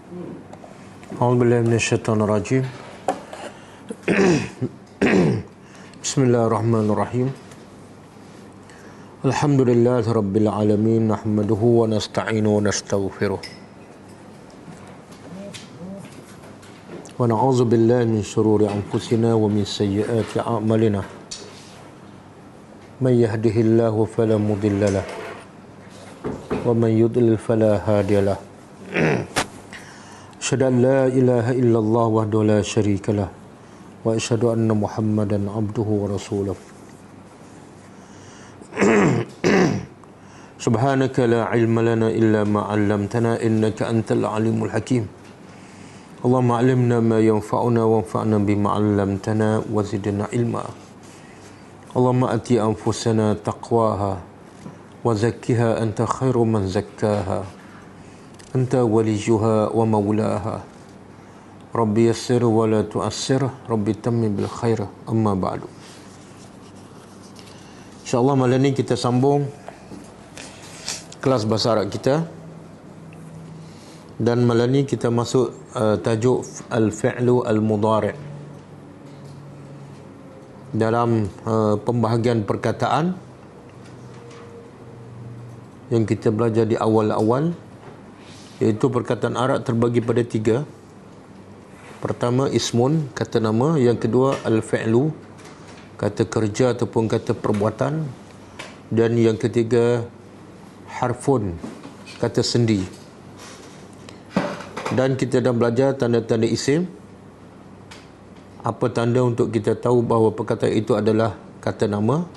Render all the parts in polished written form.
A'udzubillahi minasyaitonirrajim. Bismillahirrahmanirrahim. Alhamdulillahirabbil alamin, nahmaduhu wa nasta'inu wa nastaghfiruh. Wa na'udzu billahi min shururi anfusina wa min sayyiati a'malina. May yahdihillahu fala mudilla lahu wa man yudlil fala hadiya lahu. Asyhadu an la ilaha illallah wahdahu la syarika lah wa asyhadu anna Muhammadan abduhu wa rasuluh. Subhanaka la ilma lana illa ma 'allamtana innaka antal alimul hakim. Allahumma 'allimna ma yanfa'una wanfa'na bima 'allamtana wa zidna ilma. Allahumma ati anfusana taqwaha wa zakkiha anta khairu man zakkaha. Anta waliyuha wa maulaha. Rabbi yassir wa la tu'assir, Rabbi tammim bil khair. Amma ba'du. InsyaAllah malam ni kita sambung kelas bahasa Arab kita. Dan malam ni kita masuk tajuk al-fi'lu al-mudhari'. Dalam pembahagian perkataan yang kita belajar di awal-awal, iaitu perkataan Arab terbagi pada tiga. Pertama ismun, kata nama. Yang kedua al-fi'lu, kata kerja ataupun kata perbuatan. Dan yang ketiga harfun, kata sendi. Dan kita dah belajar tanda-tanda isim. Apa tanda untuk kita tahu bahawa perkataan itu adalah kata nama.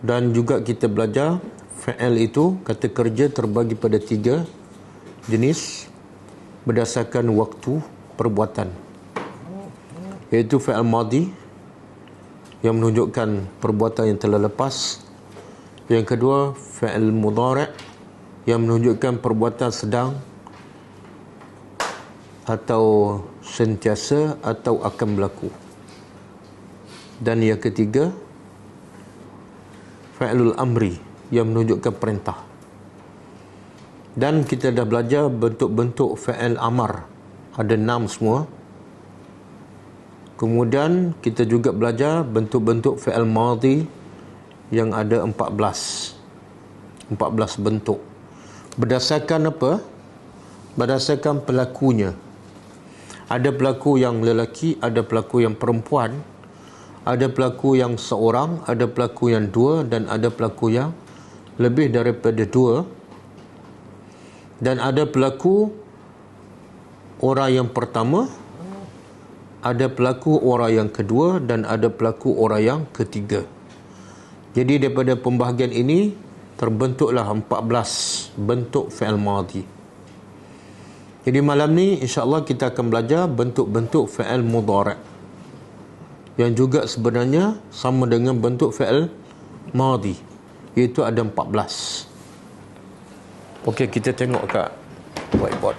Dan juga kita belajar fi'il itu, kata kerja, terbagi pada tiga jenis berdasarkan waktu perbuatan, iaitu fi'il madhi yang menunjukkan perbuatan yang telah lepas. Yang kedua fi'il mudhari' yang menunjukkan perbuatan sedang atau sentiasa atau akan berlaku. Dan yang ketiga fi'ilul amri yang menunjukkan perintah. Dan kita dah belajar bentuk-bentuk fi'il amar, ada 6 semua. Kemudian kita juga belajar bentuk-bentuk fi'il madhi yang ada 14 bentuk. Berdasarkan apa? Berdasarkan pelakunya. Ada pelaku yang lelaki, ada pelaku yang perempuan, ada pelaku yang seorang, ada pelaku yang dua, dan ada pelaku yang lebih daripada dua. Dan ada pelaku orang yang pertama, ada pelaku orang yang kedua, dan ada pelaku orang yang ketiga. Jadi daripada pembahagian ini terbentuklah 14 bentuk fi'il madhi. Jadi malam ni insya-Allah kita akan belajar bentuk-bentuk fi'il mudhari', yang juga sebenarnya sama dengan bentuk fi'il madhi, iaitu ada 14. Okey, kita tengok kat whiteboard.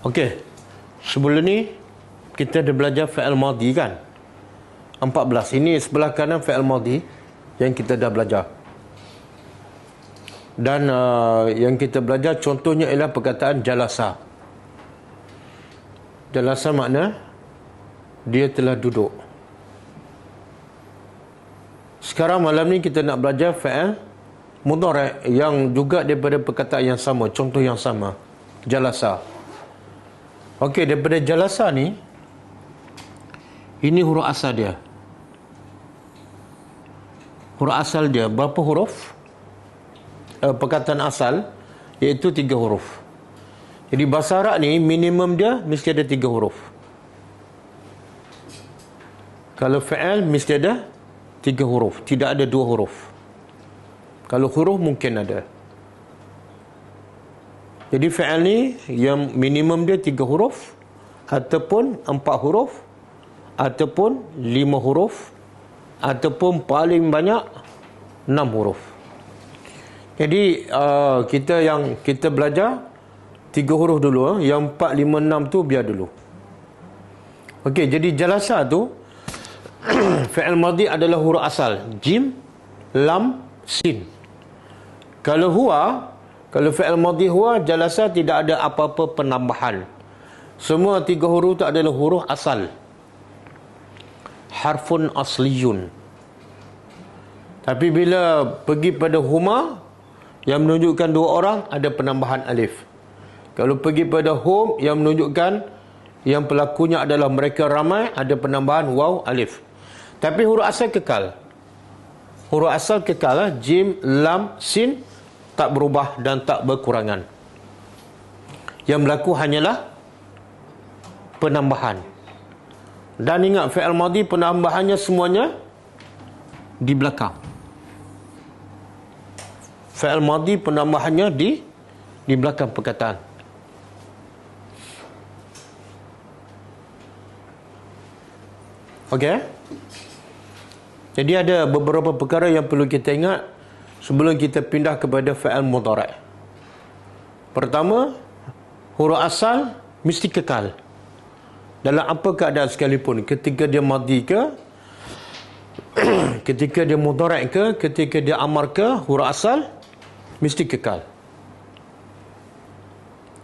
Okey, sebelum ni kita dah belajar fi'il madhi kan, 14. Ini sebelah kanan fi'il madhi yang kita dah belajar. Dan yang kita belajar contohnya ialah perkataan jalasa. Jalasa makna dia telah duduk. Sekarang malam ni kita nak belajar fi'il mudhari' yang juga daripada perkataan yang sama, contoh yang sama, jalasa. Okey, daripada jalasa ni, ini huruf asal dia. Huruf asal dia berapa huruf? Perkataan asal iaitu 3 huruf. Jadi bahasa Arab ni minimum dia mesti ada 3 huruf. Kalau fi'il mesti ada 3 huruf, tidak ada 2 huruf. Kalau huruf mungkin ada. Jadi fi'il ni yang minimum dia 3 huruf, ataupun 4 huruf, ataupun 5 huruf, ataupun paling banyak 6 huruf. Jadi kita belajar 3 huruf dulu. Yang 4, 5, 6 tu biar dulu. Okey, jadi jalasa tu fi'il madhi adalah huruf asal. Jim, lam, sin. Kalau fi'il madhi huwa, jalasa tidak ada apa-apa penambahan. Semua 3 huruf tu adalah huruf asal. Harfun asliyun. Tapi bila pergi pada huma yang menunjukkan 2 orang, ada penambahan alif. Kalau pergi pada hum yang menunjukkan yang pelakunya adalah mereka ramai, ada penambahan waw alif. Tapi huruf asal kekal. Huruf asal kekal, jim, lam, sin tak berubah dan tak berkurangan. Yang berlaku hanyalah penambahan. Dan ingat, fi'il madhi penambahannya semuanya di belakang. Fi'il madhi penambahannya di belakang perkataan. Okey? Jadi ada beberapa perkara yang perlu kita ingat sebelum kita pindah kepada fi'il mudhari'. Pertama, huruf asal mesti kekal. Dalam apa keadaan sekalipun, ketika dia madhi ke, ketika dia mudhari' ke, ketika dia amar ke, huruf asal mesti kekal.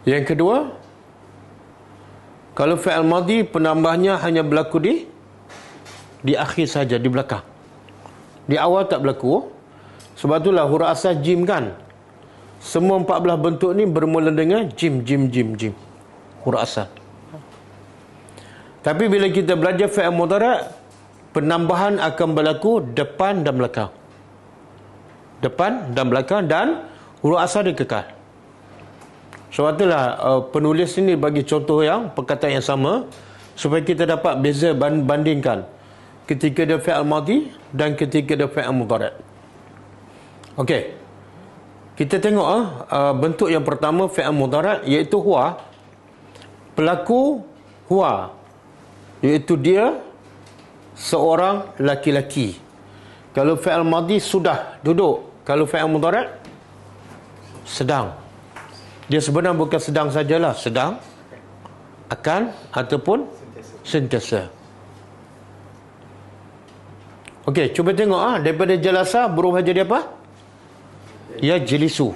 Yang kedua, kalau fi'il madhi penambahnya hanya berlaku di akhir saja, di belakang. Di awal tak berlaku. Sebab itulah huruf asal jim kan. Semua 14 bentuk ni bermula dengan jim, jim, jim, jim. Huruf asal. Tapi bila kita belajar fi'il mudhari', penambahan akan berlaku depan dan belakang. Depan dan belakang, dan huruf asal dia kekal. Sebab itulah penulis ini bagi contoh yang perkataan yang sama supaya kita dapat beza bandingkan ketika dia fi'il madhi dan ketika dia fi'il mudhari'. Okey. Kita tengok bentuk yang pertama fi'il mudhari', iaitu huwa. Pelaku huwa, iaitu dia seorang laki-laki. Kalau fi'il madhi sudah duduk. Kalau fi'il mudhari' sedang. Dia sebenarnya bukan sedang sajalah, sedang, akan, ataupun sentiasa. Okey, cuba tengok daripada jalasa berubah jadi apa? Ya, jelisu.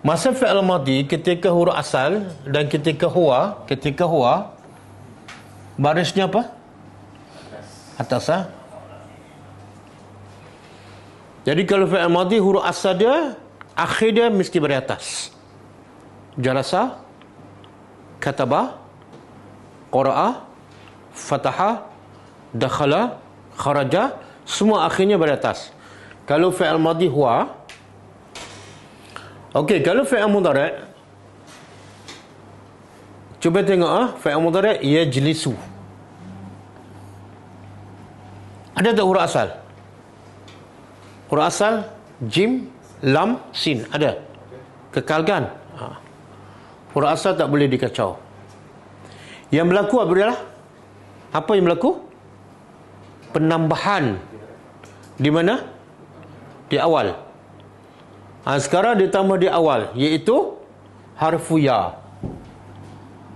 Masa fi'il madhi ketika huruf asal dan ketika huwa, barisnya apa? Atas. Jadi kalau fi'il madhi huruf asal dia, akhir dia mesti beratas. Jalasa, kataba, qara'a, fataha, dakhala, kharaja, semua akhirnya beratas. Kalau fi'il madhi huwa. Okey, kalau fi'il mudhari', cuba tengok fi'il mudhari' yajlisu. Ada tak huruf asal? Huruf asal jim, lam, sin ada. Kekalkan. Huruf asal tak boleh dikacau. Yang berlaku adalah apa yang berlaku? Penambahan. Di mana? Di awal. Sekarang ditambah di awal, iaitu harfu ya.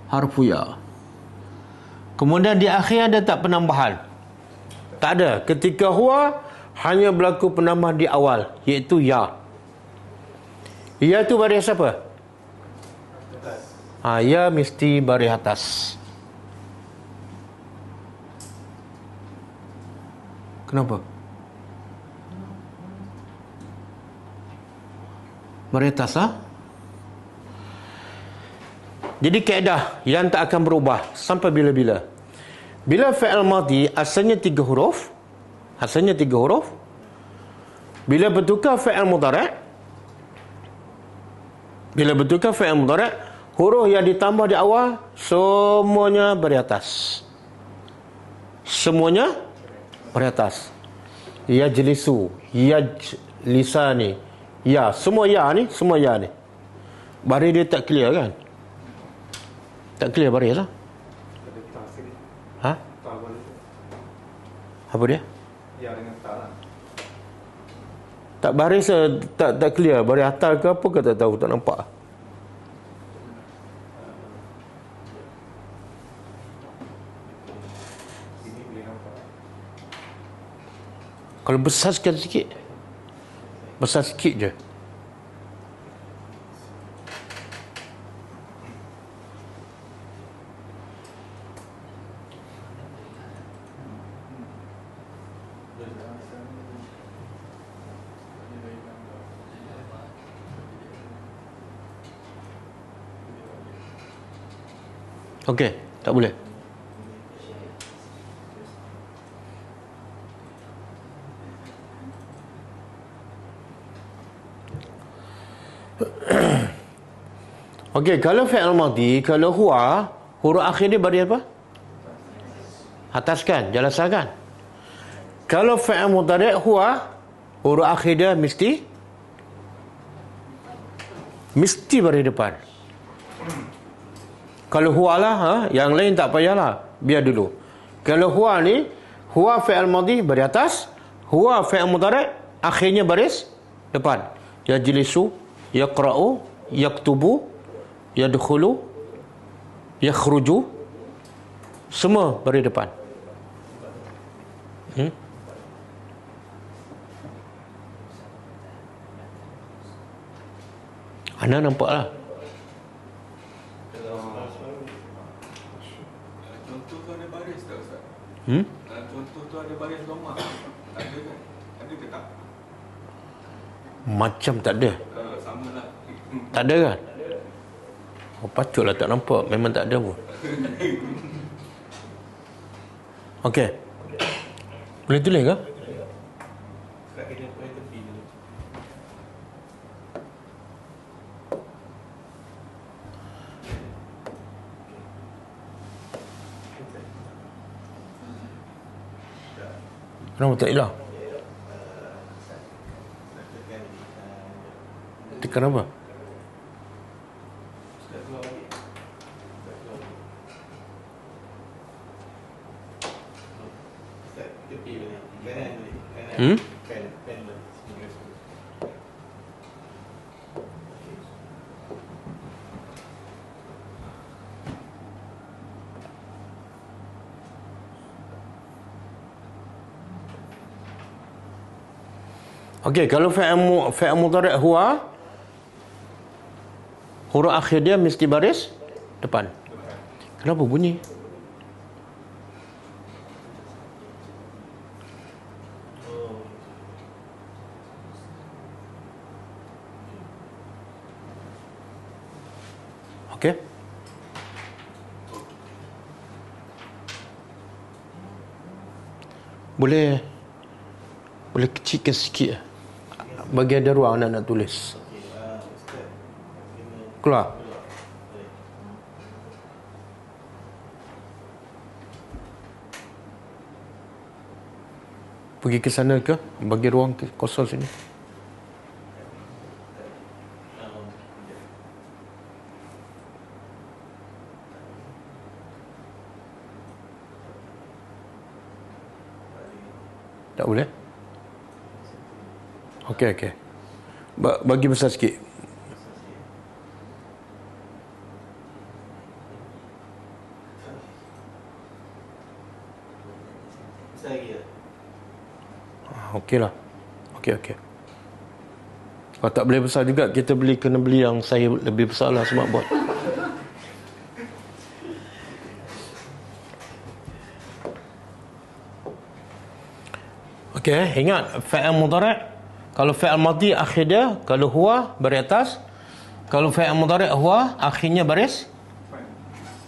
Harfu ya. Kemudian di akhir ada tak penambahan? Tak ada. Ketika huwa hanya berlaku penambah di awal, iaitu ya. Ya tu baris apa? Ya mesti baris atas. Kenapa? Baris atas Jadi kaedah yang tak akan berubah sampai bila-bila. Bila fi'il madhi asalnya 3 huruf, bila bertukar fi'il mudhari', huruf yang ditambah di awal semuanya beratas. Semuanya beratas. Yajlisu, yajlisani, ya, semua ya ni. Baris dia tak clear kan? Tak clear baris lah. Apa dia? Ya dengan tak lah. Tak baris, tak clear. Baris atas ke apa ke tak tahu, tak nampak. Kalau besar sikit. Besar sikit je. Okey, tak boleh. Okey, kalau fi'il madhi, kalau huwa, huruf akhir dia baris apa? Ataskan, jalasakan. Kalau fi'il mudhari' huwa, huruf akhir dia mesti baris depan. Kalau huwa lah, yang lain tak payahlah, biar dulu. Kalau huwa ni, huwa fi'il madhi baris atas, huwa fi'il mudhari' akhirnya baris depan. Yajlisu, yaqra'u, yaktubu, yadkhulu, yakhruju, semua baris depan. Anda nampak lah. Contoh tu ada baris tak Ustaz? Contoh tu ada baris lomah. Tak ada kan? Ada ke tak? Macam tak ada. Sama lah. Tak ada kan? Oh, patutlah tak nampak. Memang tak ada pun. Okey. Boleh tulis ke? Kenapa tak hilang? Tekan apa? Okey, kalau fi'il mudhari' huwa, huruf akhir dia mesti baris depan. Kenapa bunyi? Okey. Boleh kecilkan sikit. Bagi ada ruang nak tulis. Keluar. Pergi ke sana ke? Bagi ruang kosong sini. Tak boleh? Okey. Bagi besar sikit. Okeylah. Okey. Kalau tak boleh besar juga, kita kena beli yang saiz lebih besar lah smart board. Okey, ingat fi'il mudhari'. Kalau fi'il madhi akhir dia, kalau huwa baris atas. Kalau fi'il mudhari' huwa akhirnya baris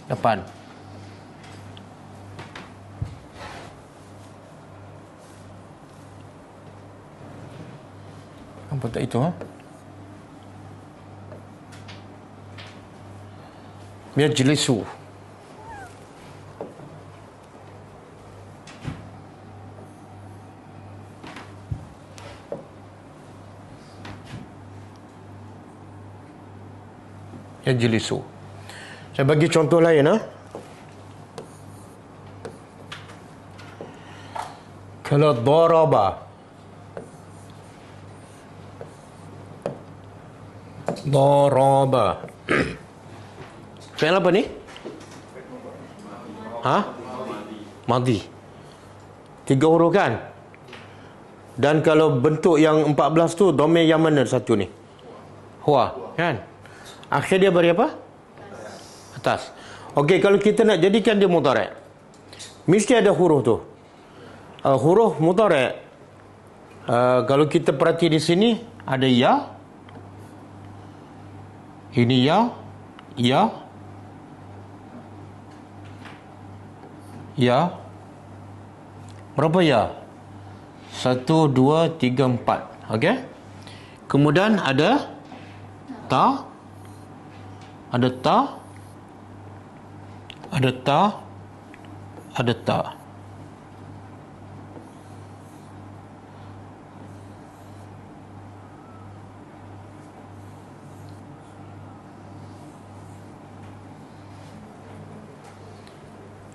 depan. Apa tak itu? Yajlisu. Yajlisu. Saya bagi contoh lain. Kalau daraba, Daraba. Fi'il apa ni? Madi. 3 huruf kan? Dan kalau bentuk yang 14 tu, domain yang mana satu ni? Huwa, kan? Akhir dia beri apa? Atas. Okey, kalau kita nak jadikan dia mudhari', mesti ada huruf tu. Huruf mudhari', kalau kita perhati di sini, ada ya. Ini ya. Berapa ya? 1, 2, 3, 4. Okey. Kemudian ada ta. Ada ta.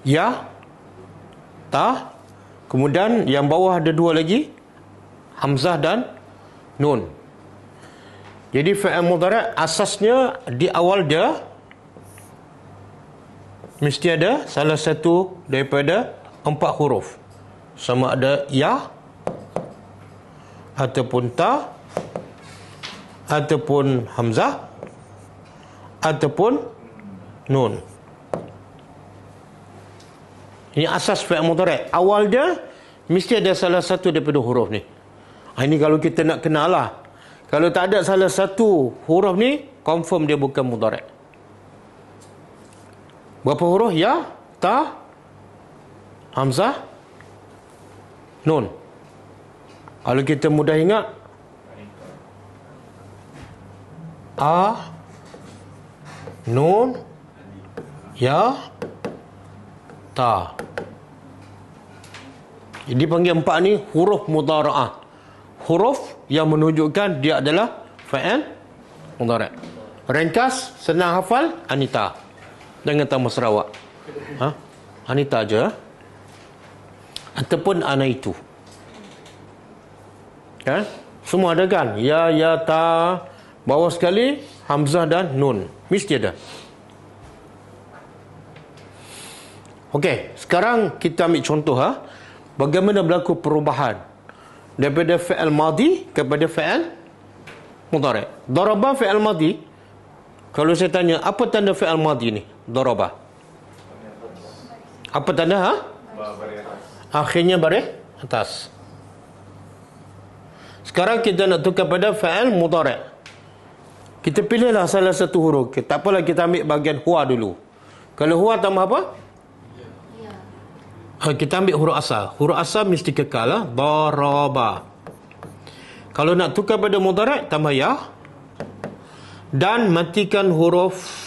Ya, ta. Kemudian yang bawah ada 2 lagi, hamzah dan nun. Jadi fi'il mudhari' asasnya di awal dia mesti ada salah satu daripada 4 huruf. Sama ada ya, ataupun ta, ataupun hamzah, ataupun nun. Ini asas fi'il mudhari'. Awal dia mesti ada salah satu daripada huruf ni. Ini kalau kita nak kenal lah. Kalau tak ada salah satu huruf ni, confirm dia bukan mudhari'. Berapa huruf? Ya, ta, hamzah, nun. Kalau kita mudah ingat, a, nun, ya, ta. Jadi panggil 4 ni huruf mudhara'ah. Huruf yang menunjukkan dia adalah fa'il mudhari'. Ringkas, senang hafal, Anita. Jangan tambah Sarawak. Anita aja. Ataupun anaitu. Kan? Semua ada kan? Ya, ta. Bawah sekali, hamzah dan nun. Mesti ada. Okey, sekarang kita ambil contoh bagaimana berlaku perubahan daripada fi'il madi kepada fi'il mudhari'. Daraba fi'il madi. Kalau saya tanya, apa tanda fi'il madi ni? Daraba. Apa tanda? Akhirnya baris atas. Sekarang kita nak tukar pada fi'il mudhari'. Kita pilihlah salah satu huruf. Tak apalah, kita ambil bahagian huwa dulu. Kalau huwa tambah apa? Kita ambil huruf asal. Huruf asal mesti kekal. Daraba. Kalau nak tukar pada mudhari', tambah ya. Dan matikan huruf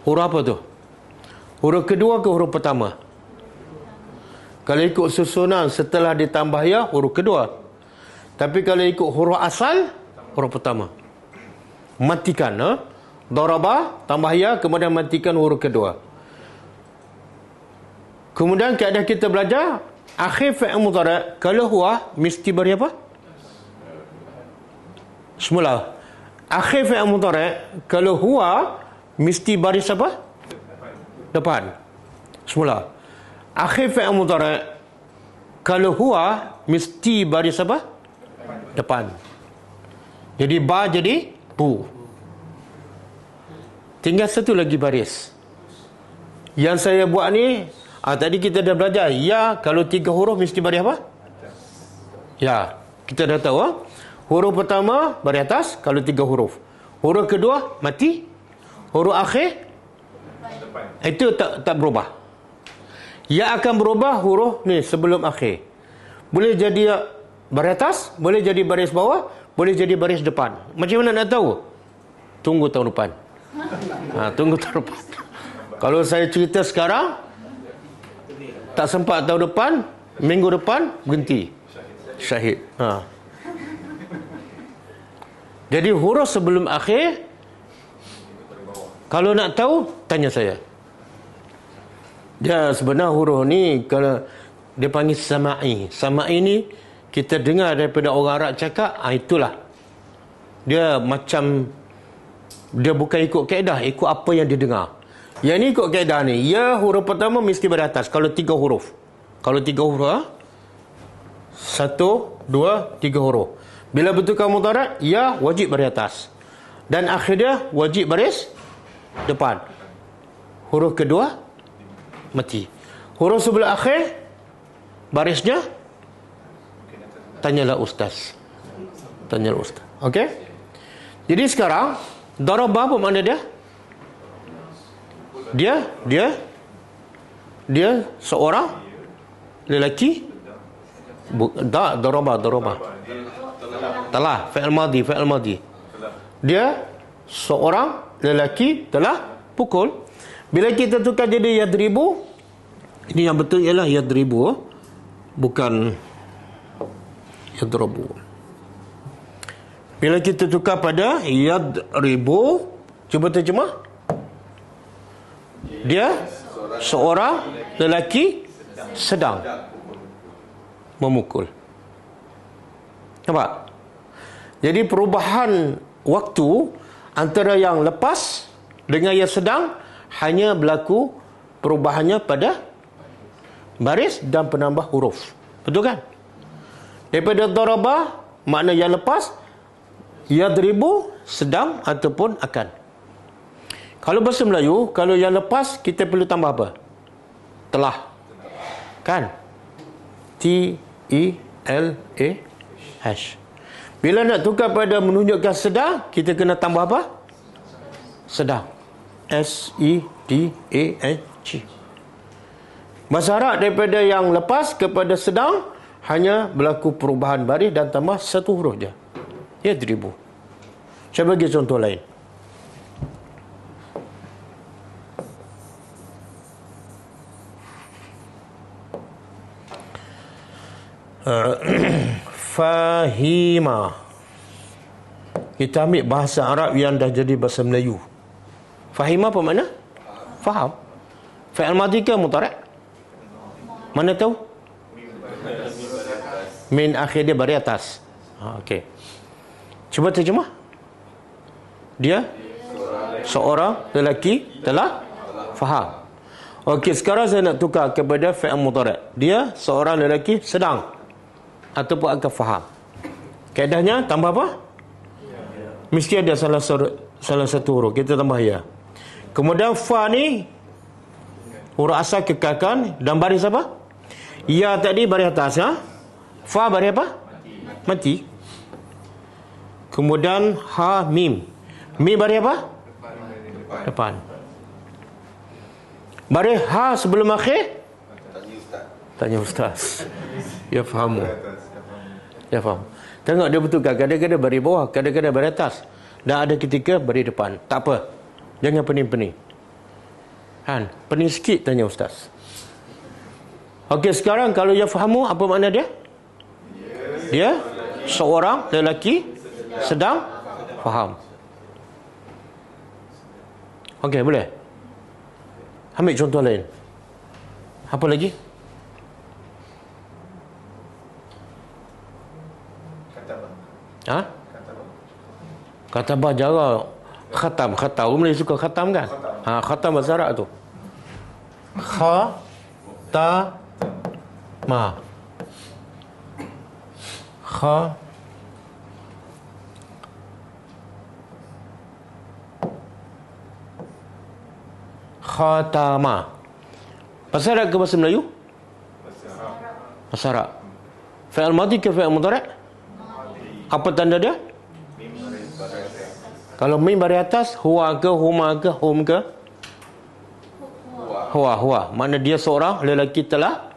apa tu? Huruf kedua ke huruf pertama? Kalau ikut susunan setelah ditambah ya, huruf kedua. Tapi kalau ikut huruf asal, huruf pertama. Matikan. Daraba, tambah ya, kemudian matikan huruf kedua. Kemudian kaedah kita belajar, akhir fi'il mudhari' kalau huwa mesti beri apa? Semula. Akhir fi'il mudhari' kalau huwa mesti baris apa? Depan. Semula. Akhir fi'il mudhari' kalau huwa mesti baris apa? Depan. Jadi ba jadi bu. Tinggal satu lagi baris. Yang saya buat ni, tadi kita dah belajar. Ya, kalau 3 huruf mesti baris apa? Ya, kita dah tahu. Huruf pertama baris atas kalau 3 huruf. Huruf kedua mati. Huruf akhir itu tak berubah. Ya akan berubah huruf ni sebelum akhir. Boleh jadi baris atas, boleh jadi baris bawah, boleh jadi baris depan. Macam mana nak tahu? Tunggu tahun depan. Tunggu tahun depan. Kalau saya cerita sekarang, tak sempat tahun depan, minggu depan berhenti. Syahid. Jadi huruf sebelum akhir, kalau nak tahu, tanya saya. Dia sebenarnya huruf ni, kalau dia panggil sama'i. Sama'i ni, kita dengar daripada orang Arab cakap, itulah Dia macam, dia bukan ikut kaedah, ikut apa yang dia dengar. Yang ni ikut kaedah ni. Ya, huruf pertama mesti beratas. Kalau 3 huruf. Kalau 3 huruf, 1, 2, 3 huruf. Bila betulkan mudhari', ya wajib baris atas. Dan akhir dia wajib baris depan. Huruf kedua mati. Huruf sebelah akhir barisnya tanyalah ustaz. Tanyalah ustaz. Okey? Jadi sekarang daraba apa makna dia? Dia seorang lelaki. Daraba. Telah, fi'il madhi. Dia seorang lelaki telah pukul. Bila kita tukar jadi yadribu, ini yang betul ialah yadribu, bukan yadrabu. Bila kita tukar pada yadribu, cuba terjemah. Dia seorang lelaki sedang memukul. Nampak? Jadi perubahan waktu antara yang lepas dengan yang sedang hanya berlaku perubahannya pada baris dan penambah huruf. Betul kan? Daripada daraba, makna yang lepas, yadribu sedang ataupun akan. Kalau bahasa Melayu, kalau yang lepas kita perlu tambah apa? Telah. Kan? T-E-L-A-H. Bila nak tukar pada menunjukkan sedang, kita kena tambah apa? Sedang. S-E-D-A-N-G. Bahasa Arab daripada yang lepas kepada sedang hanya berlaku perubahan baris dan tambah satu huruf je. Yadribu. Saya bagi contoh lain. Fahima. Kita ambil bahasa Arab yang dah jadi bahasa Melayu. Fahima apa makna? Faham. Fi'il madhi ke mudhari'? Mana tahu? Min akhir dia baris atas. Okey. Cuba terjemah. Dia seorang lelaki telah faham. Okey, sekarang saya nak tukar kepada fi'il mudhari'. Dia seorang lelaki sedang ataupun akan faham. Kaedahnya tambah apa? Mesti ada salah satu huruf. Kita tambah ya. Kemudian fa ni huruf asal kekalkan dan baris apa? Ya tadi baris atas, ha? Fa baris apa? Mati. Kemudian ha mim. Mim baris apa? Depan. Baris ha sebelum akhir? Tanya ustaz. Ya fahamu. Ya faham. Tengok dia betulkan. Kadang-kadang baris bawah, kadang-kadang baris atas. Dan ada ketika baris depan. Tak apa. Jangan pening-pening. Han, pening sikit tanya ustaz. Okey, sekarang kalau ya fahamu, apa makna dia? Dia seorang lelaki sedang faham. Okey, boleh? Ambil contoh lain. Apa lagi? Ha? Katabah jarang. Khatam. Orang Melayu suka khatam kan? Ha, khatam bahasa Arab tu. Kha-ta-ma. Khatama. Bahasa Arab ke bahasa Melayu? Bahasa Arab. Fi'il madhi ke fi'il mudhari'? Apa tanda dia? Kalau mim baris atas, huwa ke, huma ke, hum ke? Huwa. Makna dia seorang lelaki telah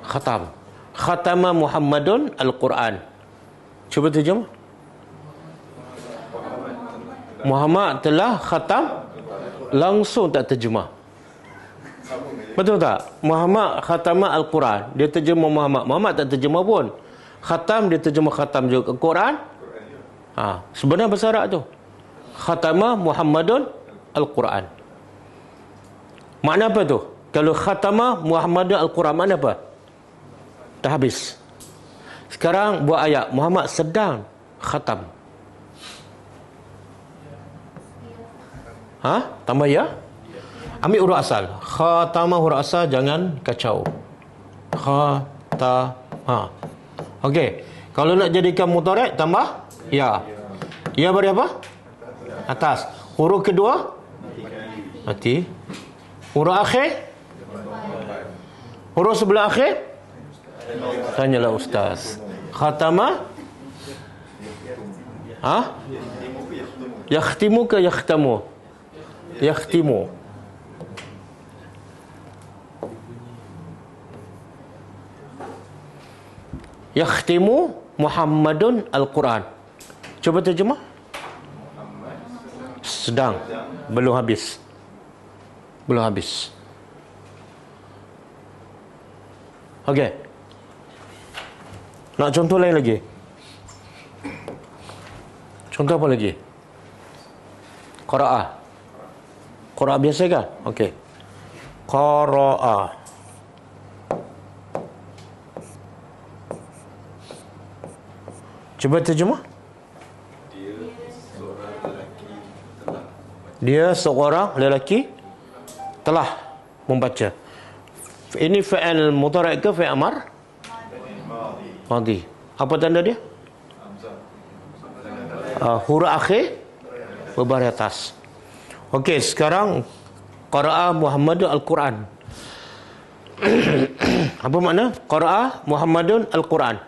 khatam. Khatama Muhammadun Al-Quran. Cuba terjemah. Muhammad telah khatam, langsung tak terjemah. Betul tak? Muhammad khatama Al-Quran. Dia terjemah Muhammad. Muhammad tak terjemah pun. Khatam, dia terjemah khatam juga. Quran. Sebenarnya bahasa Arab tu. Khatama Muhammadun Al-Quran. Makna apa tu? Kalau khatama Muhammadun Al-Quran, makna apa? Dah habis. Sekarang buat ayat. Muhammad sedang khatam. Tambah ya. Ambil huruf asal. Khatama huruf asal, jangan kacau. Khatama. Okey. Kalau nak jadikan mudhari' tambah ya. Ya beri apa? Atas. Huruf kedua mati. Huruf akhir? Huruf sebelah akhir? Tanyalah ustaz. Khatama? Yakhtimu ke yakhtamu? Yakhtimu. Yakhtimu Muhammadun Al-Quran. Cuba terjemah. Sedang. Belum habis. Belum habis. Okey. Nak contoh lain lagi? Contoh apa lagi? Qira'ah. Qira'ah biasa kan? Okey. Qira'ah. Cuba terjemah. Dia seorang lelaki telah membaca. Ini fi'il mudhari' ke fi'il amar? Madi. Apa tanda dia? Huruf akhir berbaris atas. Okey, sekarang qara'a Muhammadun Al-Quran. Apa makna? Qara'a Muhammadun Al-Quran.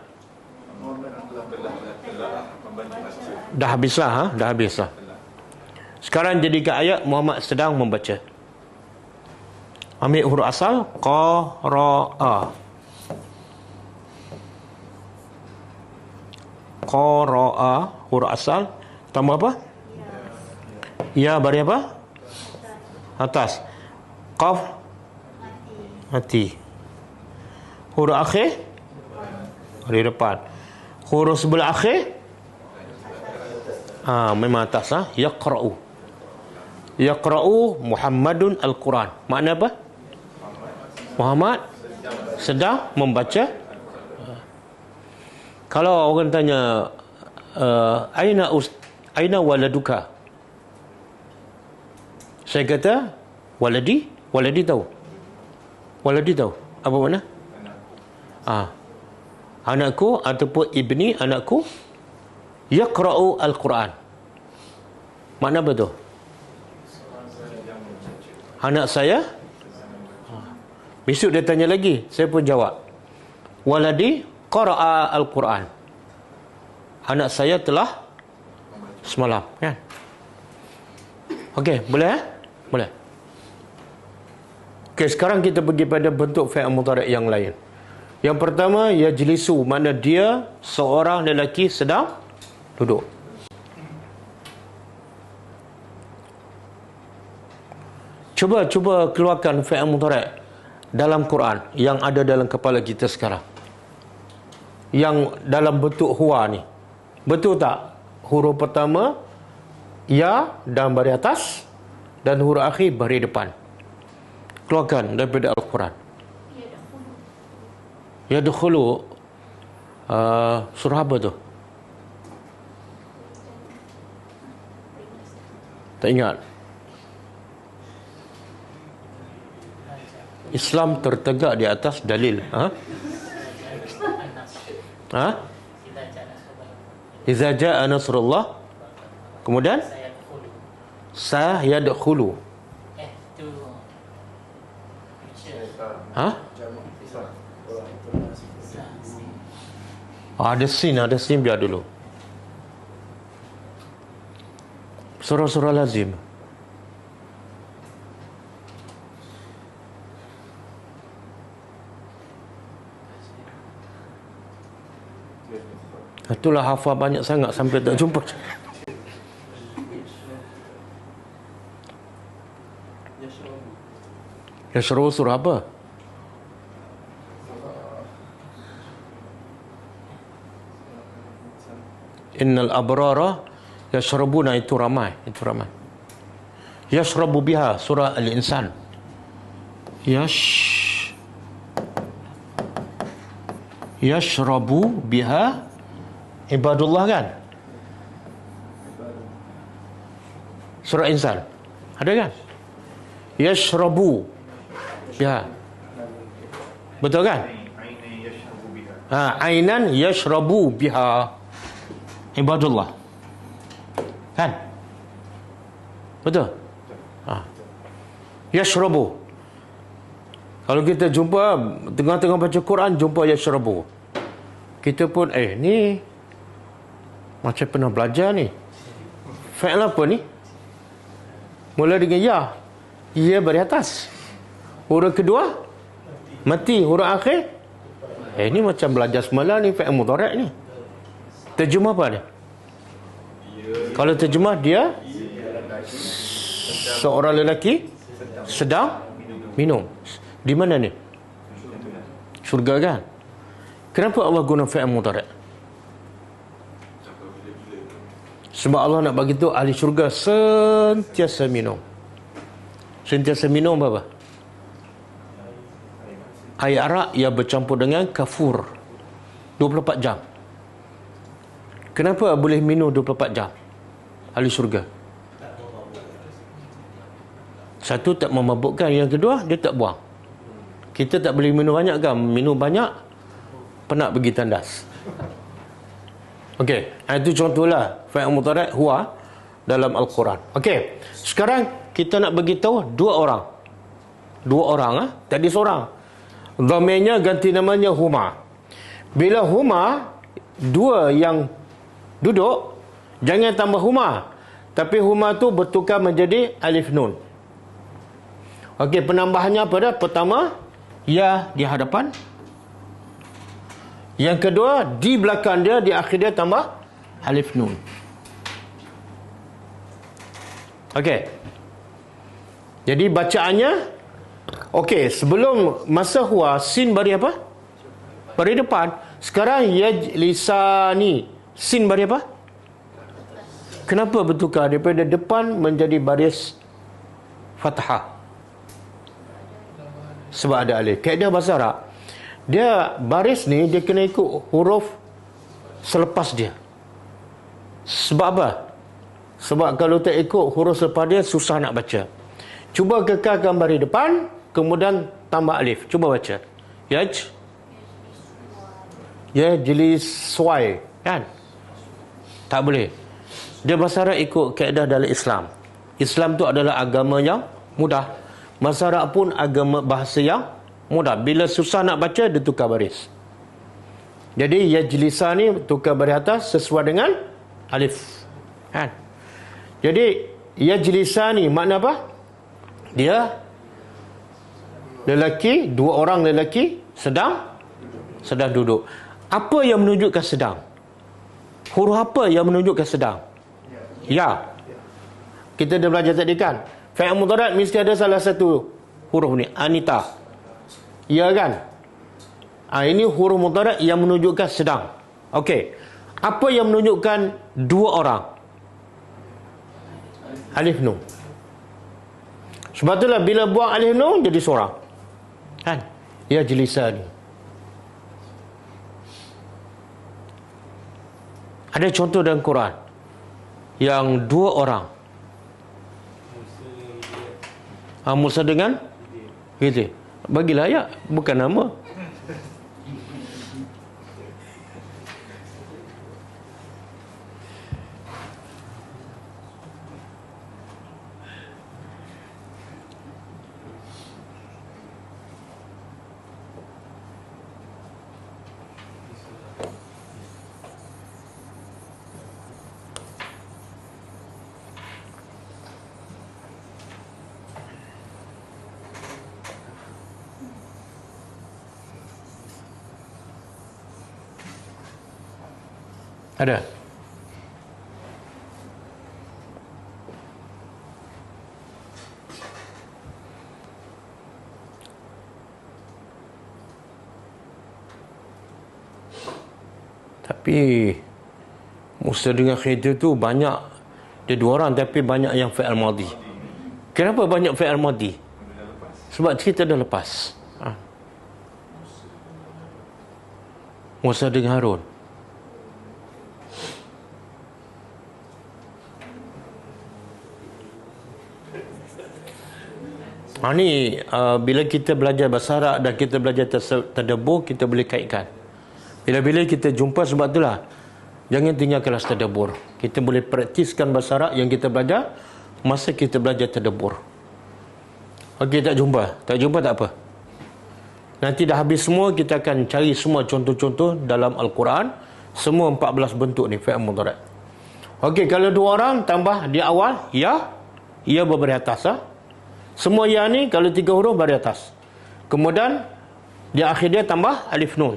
Dah habislah, dah habislah. Sekarang jadikan ayat Muhammad sedang membaca. Ambil huruf asal qara'a. Qara'a huruf asal tambah apa? Ya bari apa? Atas. Qaf mati. Huruf akhir di depan. Huruf sebelah akhir memang atas. Yaqra'u. Yaqra'u Muhammadun Al-Quran. Makna apa? Muhammad sedang membaca. Kalau orang tanya aina waladuka, saya kata waladi tahu. Waladi tahu apa makna? Anakku ataupun ibni anakku yaqra'u Al-Quran. Makna apa tu? Anak saya. Besok dia tanya lagi, saya pun jawab. Waladi qara'a Al-Quran. Anak saya telah semalam, kan? Okey, boleh? Boleh. Okey, sekarang kita pergi pada bentuk fi'il mudhari' yang lain. Yang pertama, yajlisu, mana dia seorang lelaki sedang duduk. Cuba keluarkan fi'il mudhari' dalam Quran yang ada dalam kepala kita sekarang. Yang dalam bentuk huwa ni. Betul tak? Huruf pertama ya dan baris atas dan huruf akhir baris depan. Keluarkan daripada Al-Quran. Yadkhulu. Surah apa tu? Tak ingat. Islam tertegak di atas dalil. Iza jaa nasrullah. Kemudian sayadkhulu. Ada sin biar dulu. Surah-surah lazim. Itulah hafal banyak sangat sampai tak jumpa. Yashrabu surah apa? Innal abrara yashrabuna, itu ramai. Yashrabu biha surah Al-Insan. Yashrabu biha ibadullah, kan? Surah Insan. Ada kan? Yashrabu biha. Betul kan? Ainan yashrabu biha. Ibadullah. Kan? Betul? Yashrabu. Kalau kita jumpa tengah-tengah baca Quran, jumpa yashrabu, kita pun ni macam pernah belajar ni. Fa'il apa ni? Mula dengan ya. Ya beri atas. Huruf kedua mati. Huruf akhir ni macam belajar semalam ni, fa'il mudhari' ni. Terjemah apa dia? Kalau terjemah dia seorang lelaki sedang minum. Di mana ni? Syurga kan? Kenapa Allah guna fa'il mudhari'? Sebab Allah nak bagi tahu ahli syurga sentiasa minum. Sentiasa minum apa? Air arak yang bercampur dengan kafur 24 jam. Kenapa boleh minum 24 jam ahli syurga? Satu, tak memabukkan. Yang kedua, dia tak buang. Kita tak boleh minum banyak kan? Minum banyak penat pergi tandas. Okey, itu contohlah fa'il mudhari' huwa dalam Al-Quran. Okey, sekarang kita nak bagi tahu dua orang. Tadi seorang. Dhamirnya ganti namanya huma. Bila huma, dua yang duduk, jangan tambah huma. Tapi huma tu bertukar menjadi alif nun. Okey, penambahannya apa dah? Pertama, ya di hadapan. Yang kedua, di belakang dia, di akhir dia tambah alif nun. Okey. Jadi bacaannya, okey, sebelum masa huwa, sin bari apa? Bari depan. Sekarang yajlisani, sin bari apa? Kenapa bertukar daripada depan menjadi baris fathah? Sebab ada alif. Kaedah bahasa Arab, dia baris ni dia kena ikut huruf selepas dia. Sebab apa? Sebab kalau tak ikut huruf selepas dia, susah nak baca. Cuba kekalkan baris depan, kemudian tambah alif. Cuba baca. Yajliswai, kan? Tak boleh. Dia bahasa Arab ikut kaedah dalam Islam. Islam tu adalah agama yang mudah. Bahasa Arab pun agama bahasa yang mudah. Bila susah nak baca, dia tukar baris. Jadi yajlisa ni tukar baris atas sesuai dengan alif, kan? Jadi yajlisa ni makna apa? Dia lelaki, dua orang lelaki sedang duduk. Apa yang menunjukkan sedang? Huruf apa yang menunjukkan sedang? Ya. Kita dah belajar tadi kan? Fa'il mudhari' mesti ada salah satu huruf ni. Anita. Ya kan? Ini huruf mudhari' yang menunjukkan sedang. Okey. Apa yang menunjukkan dua orang? Alif nun. Sebab itulah bila buang alif nun jadi seorang. Kan? Ya jelisani. Ada contoh dalam Quran yang dua orang. Musa dengan Khidir. Bagilah ayat, bukan nama. Ada. Tapi Musa dengan Khidir tu banyak. Dia dua orang tapi banyak yang fi'il madhi. Kenapa banyak fi'il madhi? Sebab cerita dah lepas. Musa dengan Harun. Ni bila kita belajar bahasa Arab dan kita belajar tadabbur, kita boleh kaitkan. Bila-bila kita jumpa, sebab itulah jangan tinggal kelas tadabbur. Kita boleh praktiskan bahasa Arab yang kita belajar masa kita belajar tadabbur. Okey, tak jumpa tak apa. Nanti dah habis semua, kita akan cari semua contoh-contoh dalam Al-Quran, semua 14 bentuk ni fi'il mudhari'. Okey, kalau 2 orang tambah di awal ya berbaris atas. Semua ya ni kalau 3 huruf baris atas. Kemudian di akhir dia tambah alif nun.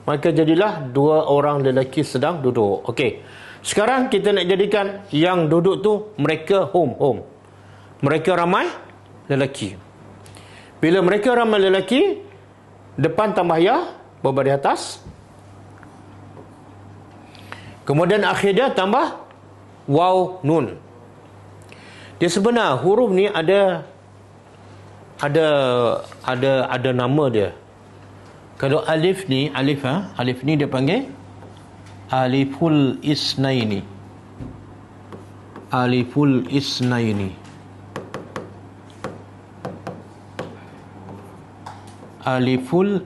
Maka jadilah 2 orang lelaki sedang duduk. Okey. Sekarang kita nak jadikan yang duduk tu mereka home. Mereka ramai lelaki. Bila mereka ramai lelaki, depan tambah ya berbaris atas. Kemudian akhir dia tambah waw nun. Dia sebenar huruf ni ada nama dia. Kalau alif ni dia panggil aliful isnaini. Aliful isnaini. Aliful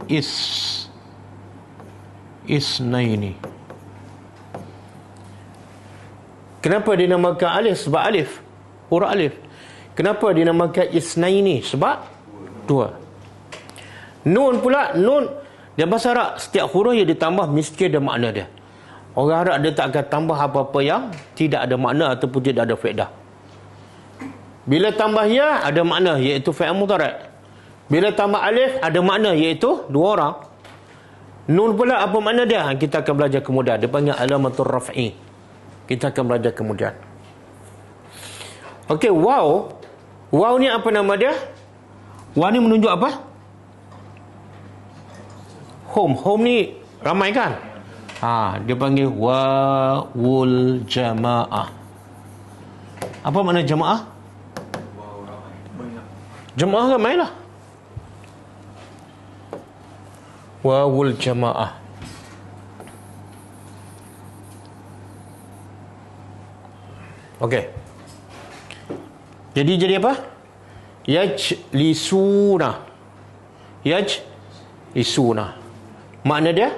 isnaini. Kenapa dinamakan alif? Sebab alif, huruf alif. Kenapa dinamakan isnaini? Sebab 2. Nun pula, nun dalam bahasa Arab setiap huruf yang ditambah mesti ada makna dia. Orang Arab dia tak akan tambah apa-apa yang tidak ada makna ataupun tidak ada faedah. Bila tambah ya ada makna, iaitu fi'il mudhari'. Bila tambah alif ada makna, iaitu 2 orang. Nun pula apa makna dia? Kita akan belajar kemudian. Dia panggil alamatur raf'i. Kita akan belajar kemudian. Okey, waw. Waw ni apa nama dia? Waw ni menunjuk apa? Home. Home ni ramai kan? Dia panggil wawul jamaah. Apa makna jamaah? Jamaah ramai lah. Wawul jamaah. Okey. Jadi apa? Yajlisuna. Makna dia?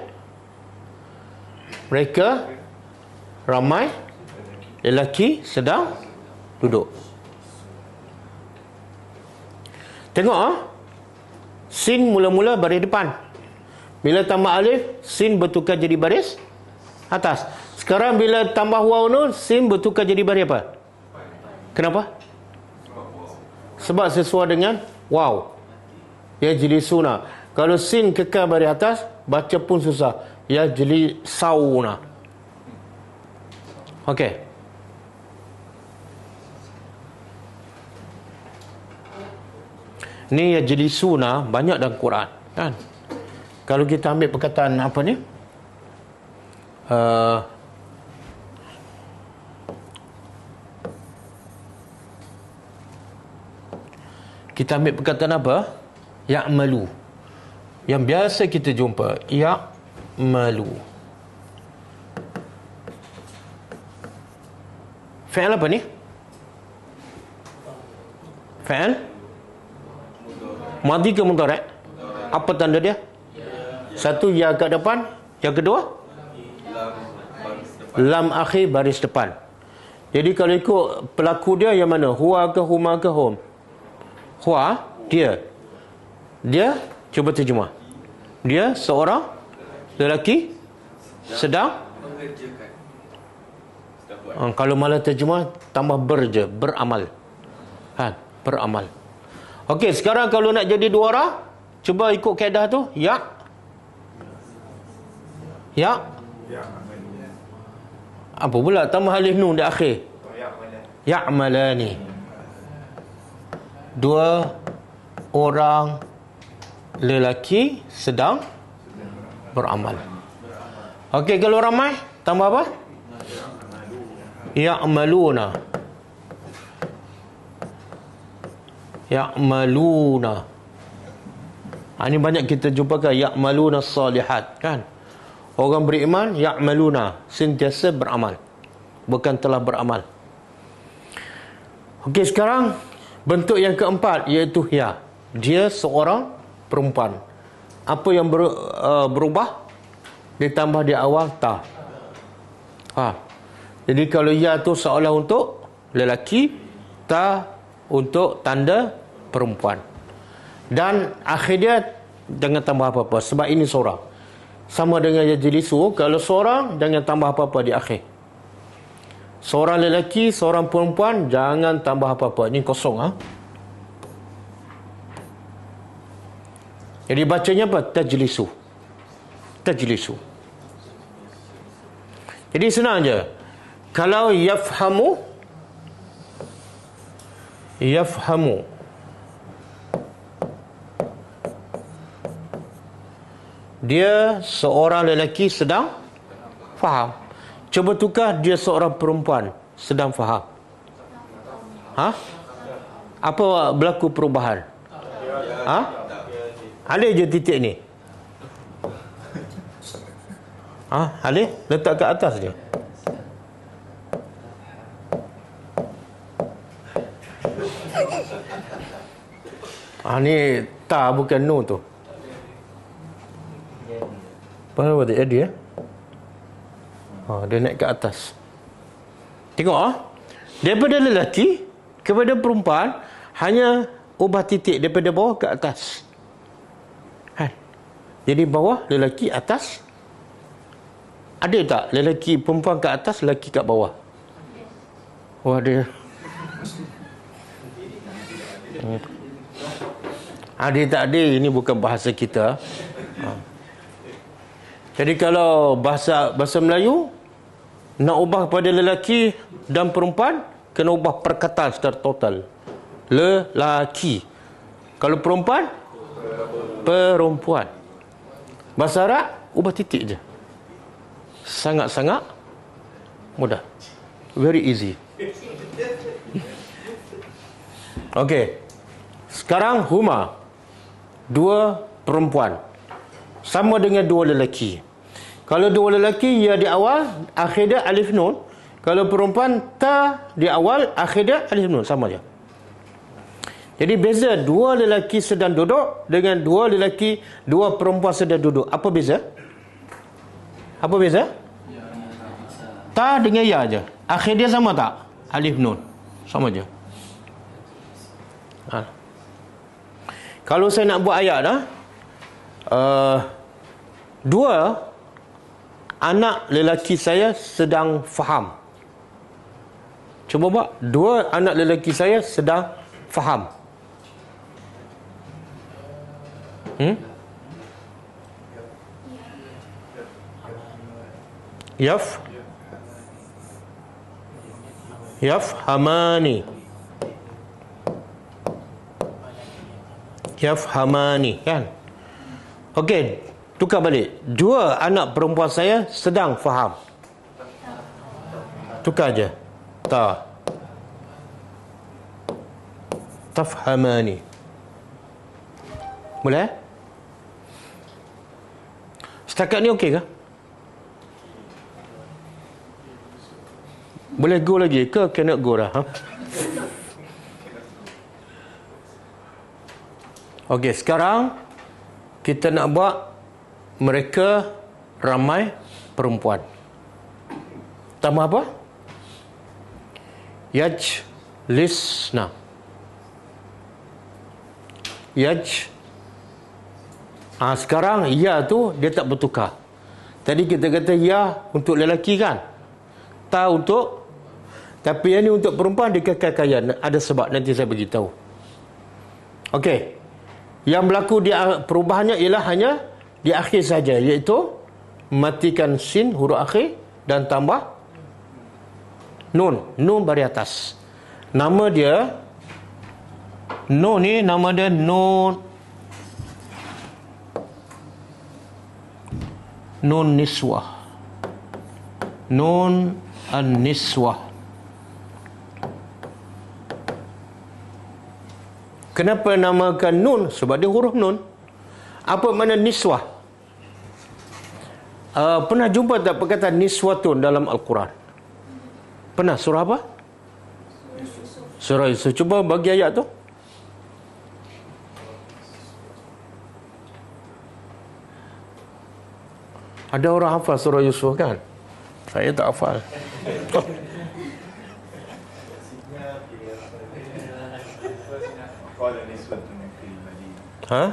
Mereka ramai lelaki sedang duduk. Tengok sin mula-mula baris depan. Bila tambah alif, sin bertukar jadi baris atas. Sekarang bila tambah waw nun, sin bertukar jadi baris apa? Kenapa? Sebab sesuai dengan waw. Yajlisuna. Kalau sin kekal baris atas, baca pun susah. Yajlisuna. Okey. Ni yajlisuna banyak dalam Quran, kan? Kalau kita ambil perkataan apa ni? Kita ambil perkataan apa? Ya'malu. Yang biasa kita jumpa. Ya'malu. Fi'il apa ni? Fi'il? Madhi ke mudhari'? Apa tanda dia? Satu ya kat depan. Yang kedua? Lam akhir baris depan. Jadi kalau ikut pelaku dia yang mana? Huwa ke huma ke hum? Huwa, dia. Dia, cuba terjemah. Dia seorang lelaki sedang kalau malah terjemah tambah beramal. Beramal. Okey, sekarang kalau nak jadi 2 orang, cuba ikut kaedah tu. Ya. Apa pula tambah alif nun di akhir? Ya'malani. 2 orang lelaki sedang beramal. Okey, kalau ramai tambah apa? Ya'maluna. Ini banyak kita jumpakan ya'maluna salihat, kan? Orang beriman ya'maluna, sentiasa beramal, bukan telah beramal. Okey, sekarang Bentuk yang keempat iaitu ya. Dia seorang perempuan. Apa yang berubah? Ditambah di awal ta. Jadi kalau ya tu seolah untuk lelaki, ta untuk tanda perempuan. Dan akhir dia jangan tambah apa-apa sebab ini seorang. Sama dengan yajlisu, kalau seorang jangan tambah apa-apa di akhir. Seorang lelaki, seorang perempuan, jangan tambah apa-apa. Ini kosong. Jadi bacanya apa? Tajlisu. Tajlisu. Jadi senang je. Kalau yafhamu, dia seorang lelaki sedang faham. Cuba tukar, dia seorang perempuan sedang faham. Apa berlaku perubahan? Alih je titik ni. Alih letak kat atas je. Ni ta bukan no tu. Apa dia? Dia naik ke atas. Tengok daripada lelaki kepada perempuan hanya ubah titik daripada bawah ke atas. Jadi bawah lelaki, atas. Ada tak lelaki perempuan ke atas, lelaki kat bawah? Ada. Ada tak ada, ini bukan bahasa kita. Jadi kalau bahasa Melayu nak ubah kepada lelaki dan perempuan, kena ubah perkataan secara total. Lelaki. Kalau perempuan, perempuan. Bahasa Arab, ubah titik je. Sangat-sangat mudah. Very easy. Okey. Sekarang huma, dua perempuan sama dengan dua lelaki. Kalau dua lelaki, ya di awal, akhir dia alif nun. Kalau perempuan, ta di awal, akhir dia alif nun. Sama je. Jadi beza dua lelaki sedang duduk dengan dua perempuan sedang duduk. Apa beza? Apa beza? Ta dengan ya je. Akhir dia sama tak? Alif nun. Sama je. Kalau saya nak buat ayat dua anak lelaki saya sedang faham. Cuba buat. Dua anak lelaki saya sedang faham. Yafhamani. Yafhamani, kan? Okey, tukar balik. Dua anak perempuan saya sedang faham. Tukar je. Tafhamani. Boleh? Setakat ni okey ke? Boleh go lagi ke cannot go dah? Okey, sekarang kita nak buat mereka ramai perempuan. Tambah apa? Yajlisna. Sekarang ya tu dia tak bertukar. Tadi kita kata ya untuk lelaki kan? Ta untuk, tapi yang ni untuk perempuan dikekalkan. Ada sebab, nanti saya beritahu. Okey. Yang berlaku di perubahannya ialah hanya di akhir saja, iaitu matikan sin huruf akhir dan tambah nun bari atas. Nama dia nun ni, nama dia nun niswah. Nun an-niswah. Kenapa namakan nun? Sebab dia huruf nun. Apa makna niswah? Pernah jumpa tak perkataan niswatun dalam Al-Quran? Pernah? Surah apa? Surah Yusuf. Cuba bagi ayat tu. Ada orang hafal surah Yusuf kan? Saya tak hafal. Ha?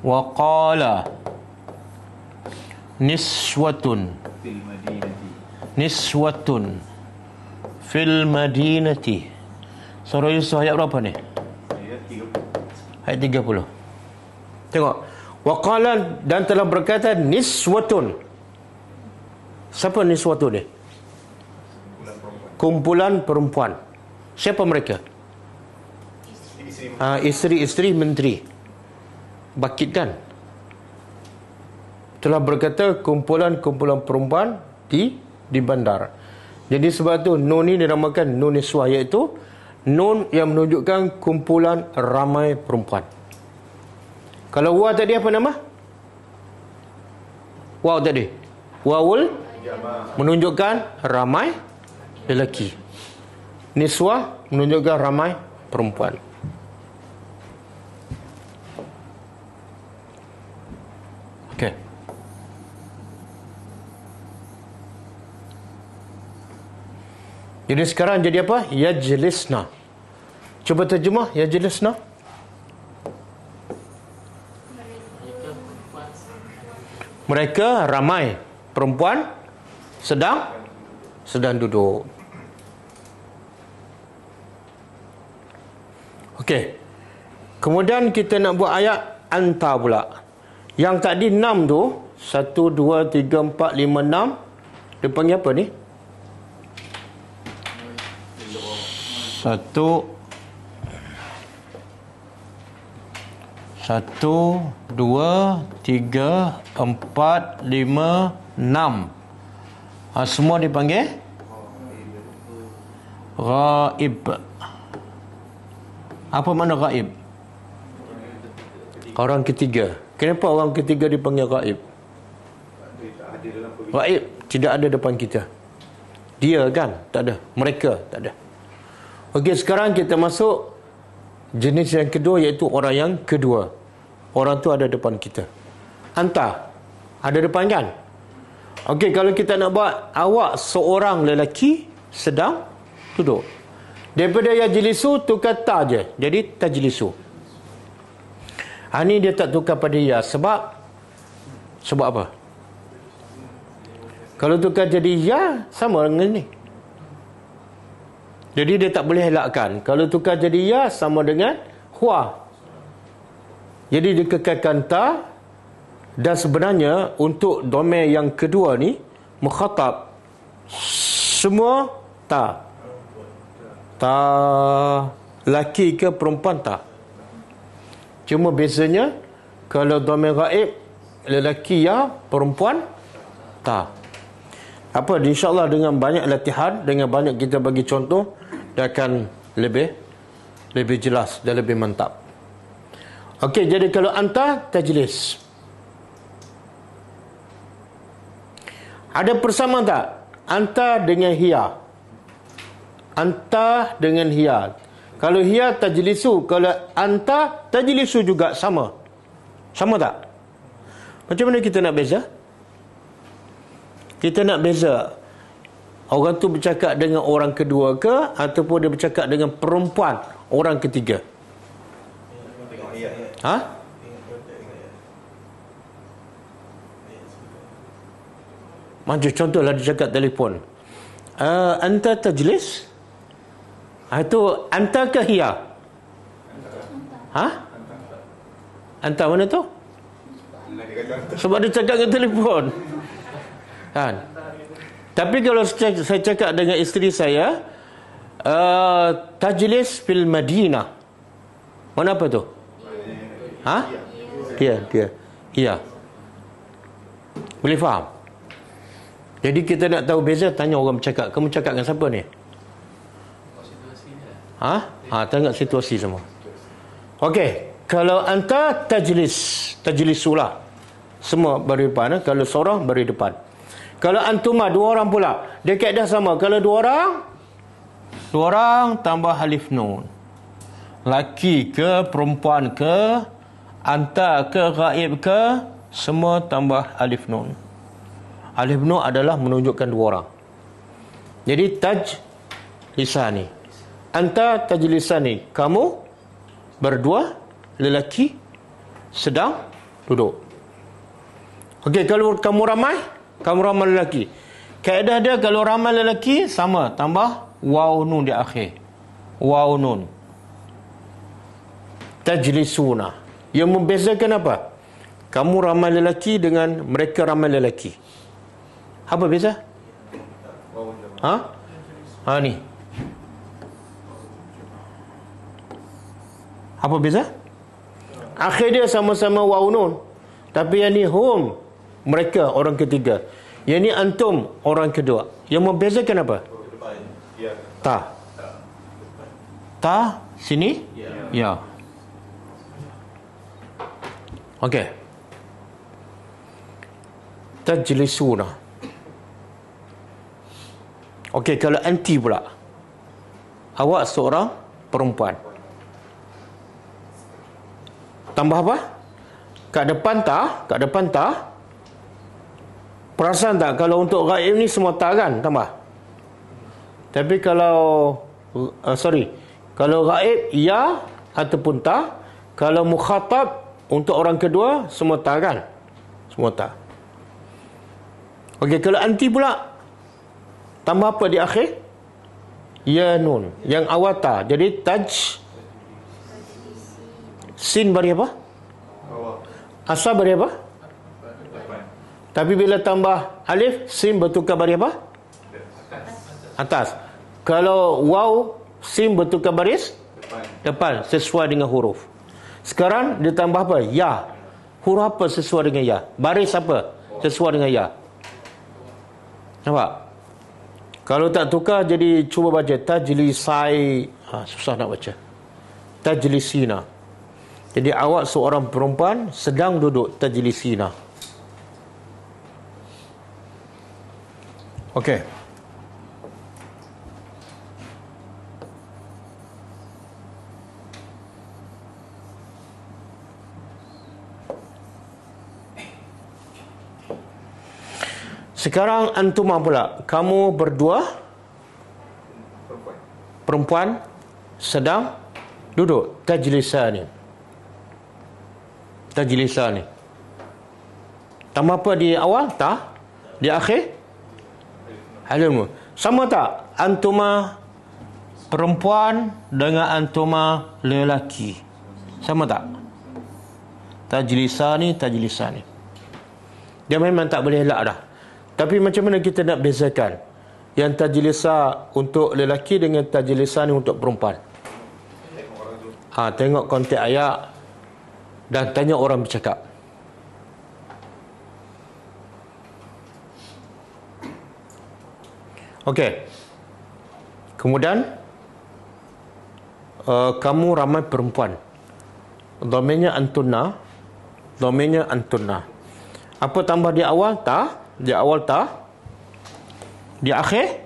Waqala niswatun fil madinati. Surah Yusuf ayat berapa ni? Ayat 30. Tengok. Waqala, dan telah berkata niswatun. Siapa niswatun ni? Kumpulan perempuan. Siapa mereka? Isteri-isteri menteri. Bakit kan? Telah berkata kumpulan-kumpulan perempuan di bandar. Jadi sebab tu nun ni dinamakan nun niswah, iaitu nun yang menunjukkan kumpulan ramai perempuan. Kalau waw tadi apa nama? Waw tadi wawul menunjukkan ramai lelaki. Niswah menunjukkan ramai perempuan. Okey. Jadi sekarang jadi apa? Yajlisna. Cuba terjemah yajlisna. Mereka ramai perempuan sedang duduk. Okey. Kemudian kita nak buat ayat anta pula. Yang tadi 6 tu, 1 2 3 4 5 6, dia panggil apa ni? 1 2 3 4 5 6. Semua dipanggil ghaib. Apa makna ghaib? Orang ketiga. Kenapa orang ketiga dipanggil ghaib? Ghaib tidak ada depan kita. Dia kan tak ada, mereka tak ada. Okey, sekarang kita masuk jenis yang kedua, iaitu orang yang kedua. Orang tu ada depan kita. Anta ada depan kan? Okey, kalau kita nak buat awak seorang lelaki sedang duduk. Daripada yajlisu tukar ta je, jadi tajlisu. Ini dia tak tukar pada ya. Sebab apa? Kalau tukar jadi ya, sama dengan ni. Jadi dia tak boleh elakkan. Kalau tukar jadi ya, sama dengan huwa. Jadi dikekalkan ta. Dan sebenarnya untuk domain yang kedua ni, mukhatab, semua ta. Ta laki ke perempuan ta. Cuma bezanya, kalau domain ghaib, lelaki ya, perempuan ta. Apa, insyaAllah dengan banyak latihan, dengan banyak kita bagi contoh, dia akan lebih jelas dan lebih mantap. Okey, jadi kalau anta tajlis, ada persamaan tak anta dengan hiya? Anta dengan hiya. Kalau hiya tajlisu, kalau anta tajlisu juga sama. Sama tak? Macam mana kita nak beza? Kita nak beza orang tu bercakap dengan orang kedua ke, ataupun dia bercakap dengan perempuan orang ketiga? Ha? Macam contohlah dia cakap telefon. Anta tajlis? Itu anta ke hiya? Ha? Anta mana tu? Sebab dia cakap dengan telefon. Kan? Tapi kalau saya cakap dengan isteri saya, tajlis fil Madinah. Mana apa tu? Ha? Dia. Hiya. Boleh faham? Jadi kita nak tahu beza, tanya orang bercakap. Kamu cakap dengan siapa ni? Tengok situasi semua. Okey, kalau anta tajlisulah. Semua beri depan. Kalau seorang beri depan. Kalau antuma, dua orang pula. Dia kaedah sama. Kalau dua orang tambah alif nun. Laki ke, perempuan ke, anta ke, ghaib ke, semua tambah alif nun. Alif nun adalah menunjukkan dua orang. Jadi tajlisani. Anta tajlisani. Kamu berdua, lelaki sedang duduk. Okey, kalau kamu ramai lelaki. Kaedah dia kalau ramai lelaki sama, tambah waw nun di akhir. Waw nun. Tajlisuna. Yang membezakan apa? Kamu ramai lelaki dengan mereka ramai lelaki. Apa beza? Ni. Apa beza? Akhir dia sama-sama waw nun. Tapi yang ni hum, mereka orang ketiga. Yang ni antum, orang kedua. Yang membezakan apa? Ta. Ta sini? Ya. Okey. Tajlisuna. Okey, kalau anti pula. Awak seorang perempuan. Tambah apa? Kat depan ta. Perasan tak kalau untuk ghaib ni semua ta kan? Tambah. Tapi kalau kalau ghaib ya ataupun ta. Kalau mukhatab untuk orang kedua semua ta kan? Semua ta. Okey, kalau anti pula tambah apa di akhir? Ya nun. Yang awal ta. Jadi sin beri apa? Asal beri apa? Tapi bila tambah alif, sin bertukar beri apa? Atas. Kalau waw, sin bertukar baris? Depan. Sesuai dengan huruf. Sekarang dia tambah apa? Ya. Huruf apa sesuai dengan ya? Baris apa sesuai dengan ya? Nampak? Kalau tak tukar, jadi cuba baca. Tajlisai. Susah nak baca. Tajlisina. Jadi awak seorang perempuan sedang duduk. Tajlisina. Okey. Sekarang antuma pula. Kamu berdua perempuan sedang duduk. Tajlisani. Tambah apa di awal? Ta. Di akhir? Alif. Sama tak? Antuma perempuan dengan antuma lelaki. Sama tak? Tajlisani. Dia memang tak boleh elak dah. Tapi macam mana kita nak bezakan yang tajlisa untuk lelaki dengan tajlisani untuk perempuan? Tengok konteks ayat dan tanya orang bercakap. Okey. Kemudian kamu ramai perempuan. Domainnya antunna. Apa tambah di awal? Ta. Di awal ta. Di akhir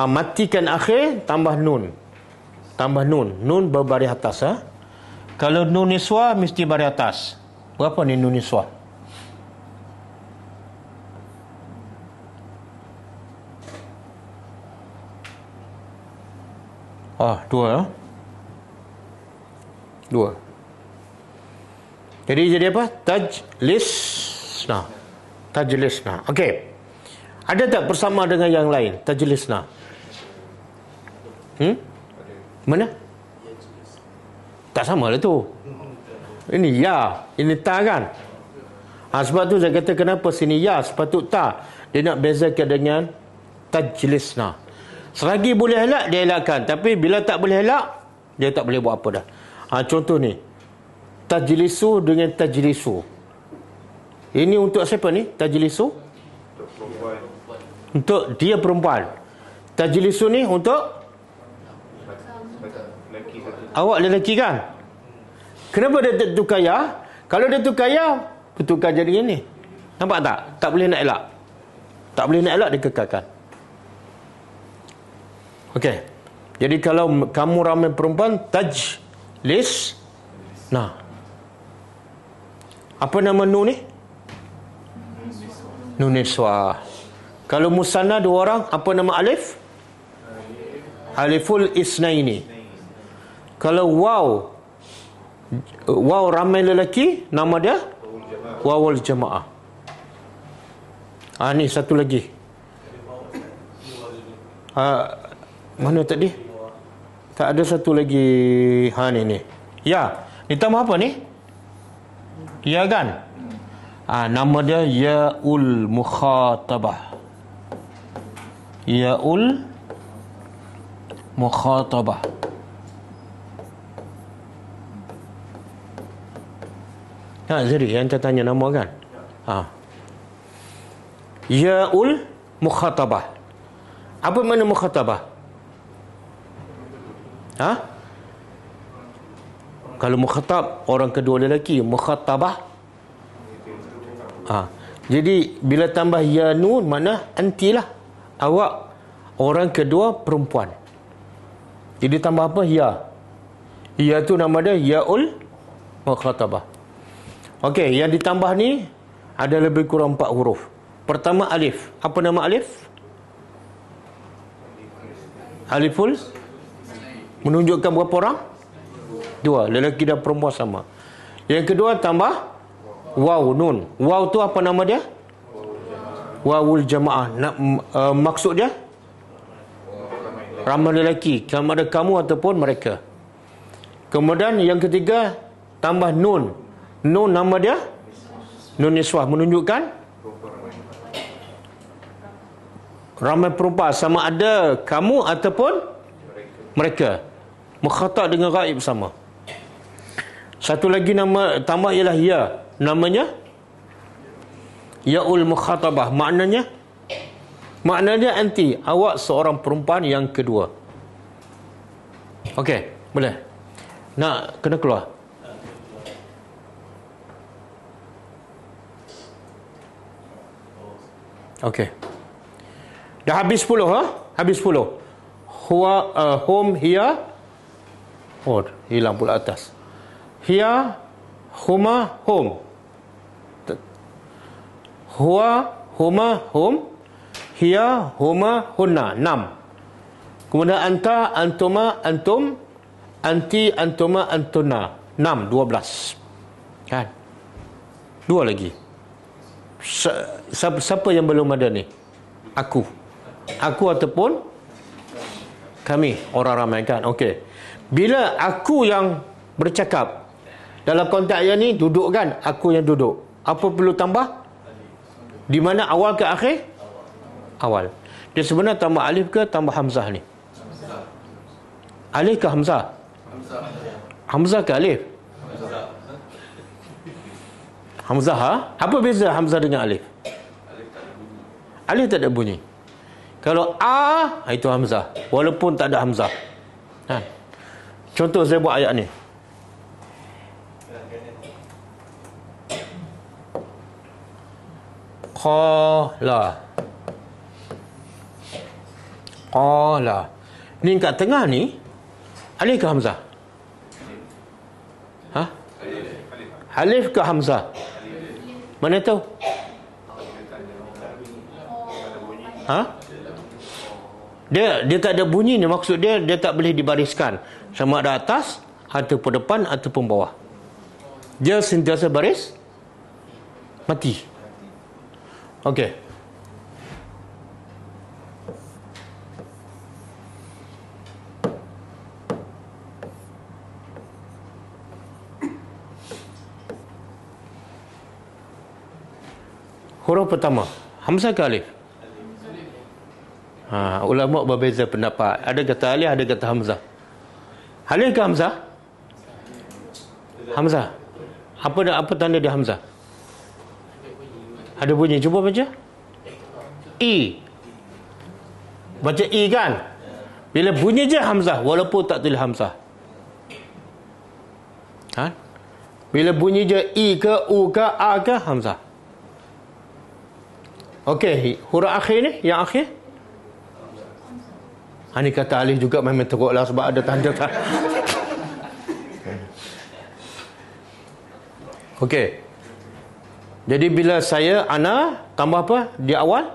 matikan akhir, tambah nun. Nun berbaris atas. Kalau nun niswa mesti baris atas. Berapa ni nun niswa? Dua. Jadi apa? Tajlisna. Okey. Ada tak bersama dengan yang lain? Tajlisna. Mana? Tak sama lah tu. Ini ya, ini ta kan? Sebab tu saya kata kenapa sini ya, sepatut ta. Dia nak bezakan dengan tajlisna. Selagi boleh elak, dia elakkan. Tapi bila tak boleh elak, dia tak boleh buat apa dah. Contoh ni. Tajlisu dengan tajlisu. Ini untuk siapa ni? Tajlisu? Untuk dia perempuan. Tajlisu ni untuk awak lelaki kan? Kenapa dia tukar ya? Kalau dia tukar ya, bertukar jadi ini. Nampak tak? Tak boleh nak elak. Tak boleh nak elak, dikekalkan. Okey. Jadi kalau kamu ramai perempuan, tajlis. Nah. Apa nama nun ni? Nun niswah. Kalau musanna 2 orang, apa nama alif? Aliful isnaini. Kalau waw ramai lelaki, nama dia wawul jamaah. Ni satu lagi. Mana tadi? Tak ada satu lagi. Ni. Ya. Ni tambah apa ni? Ya kan? Nama dia yaul mukhatabah. Yaul mukhatabah. Zari yang tanya nama kan? Yaul mukhatabah. Apa makna mukhatabah? Kalau mukhatab, orang kedua lelaki. Mukhatabah. Jadi bila tambah ya nun, makna antilah. Awak orang kedua perempuan. Jadi tambah apa? Ya. Ya tu nama dia yaul mukhatabah. Okey, yang ditambah ni ada lebih kurang 4 huruf. Pertama alif. Apa nama alif? Aliful menunjukkan berapa orang? 2. Lelaki dan perempuan sama. Yang kedua tambah waw, nun. Waw tu apa nama dia? Wawul jamaah. Maksud dia? Ramai lelaki. Sama ada kamu ataupun mereka. Kemudian yang ketiga tambah nun. Nun nama dia? Nun niswah, menunjukkan ramai perempuan. Sama ada kamu ataupun mereka. Mukhatab dengan ghaib sama. Satu lagi nama tambah ialah ya. Namanya yaul mukhatabah. Maknanya anti. Awak seorang perempuan yang kedua. Okey, boleh. Nak kena keluar. Okey. Dah habis 10 Habis 10. Hum hiya. Hilang pula atas. Hiya, huma, hum. Huwa, huma, hum. Hiya, huma, hunna. 6. Kemudian anta, antuma, antum. Anti, antuma, antuna. 6, 12. Kan? 2 lagi. Siapa yang belum ada ni? Aku ataupun kami, orang ramai kan? Okey. Bila aku yang bercakap, dalam konteks ayat ni duduk kan? Aku yang duduk. Apa perlu tambah? Di mana awal ke akhir? Awal. Dia sebenarnya tambah alif ke tambah hamzah ni? Alif ke hamzah? Hamzah ke alif? Hamzah. Apa beza hamzah dengan alif? Alif tak ada bunyi. Kalau itu hamzah, walaupun tak ada hamzah. Contoh saya buat ayat ni. Qala. Ni kat tengah ni alif ke hamzah? Alif ke hamzah? Mana tahu? Dia tak ada bunyi ni. Maksud dia tak boleh dibariskan. Sama ada atas ataupun depan ataupun bawah. Dia sentiasa baris mati. Okey. Huruf pertama, hamzah ke alif? Ulama berbeza pendapat. Ada kata alif, ada kata hamzah. Alif ke hamzah? Hamzah. Apa tanda dia hamzah? Ada bunyi. Cuba baca. I. Baca I kan? Bila bunyi je hamzah, walaupun tak tulis hamzah. Bila bunyi je I ke, U ke, A ke, hamzah. Okey, huruf akhir ni, yang akhir. Ni kata Alif juga memang teruklah sebab ada tanda. Okey. Jadi bila saya ana tambah apa di awal?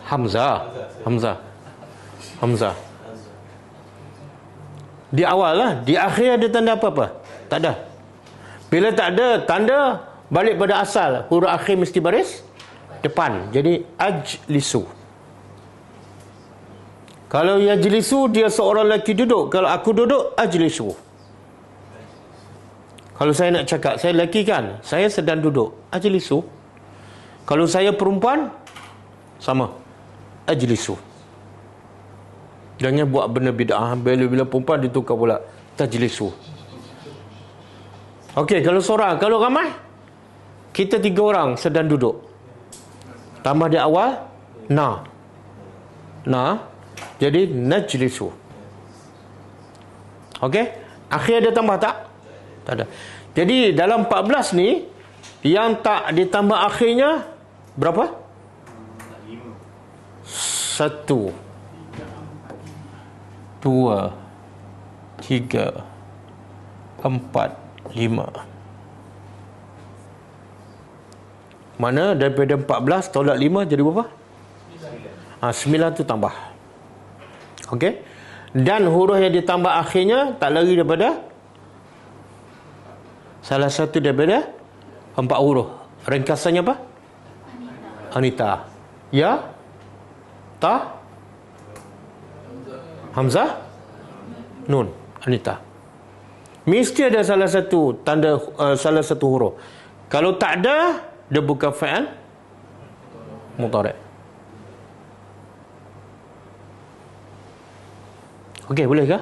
Hamzah. Di awal lah. Di akhir ada tanda apa-apa? Tak ada. Bila tak ada tanda, balik pada asal. Huruf akhir mesti baris depan. Jadi ajlisu. Kalau yajlisu, dia seorang lelaki duduk. Kalau aku duduk, ajlisu. Kalau saya nak cakap, saya lelaki kan, saya sedang duduk, ajlisu. Kalau saya perempuan, sama, ajlisu. Jangan buat benda bid'ah. Bila perempuan ditukar pula, tajlisu. Okey, kalau seorang, kalau ramai, kita 3 orang sedang duduk. Tambah di awal, na. Jadi najlisu. Okey? Akhir ada tambah tak? Tak ada. Jadi dalam 14 ni, yang tak ditambah akhirnya berapa? 1 2 3 4 5. Mana daripada 14 tolak 5 jadi berapa? 9 tu tambah. Okey? Dan huruf yang ditambah akhirnya tak lari daripada salah satu daripada 4 huruf. Ringkasannya apa? Anita. Ya? Ta? Hamzah? Nun. Anita. Mesti ada salah satu tanda, salah satu huruf. Kalau tak ada, dia bukan fa'al mudhari'. Okey, boleh ke?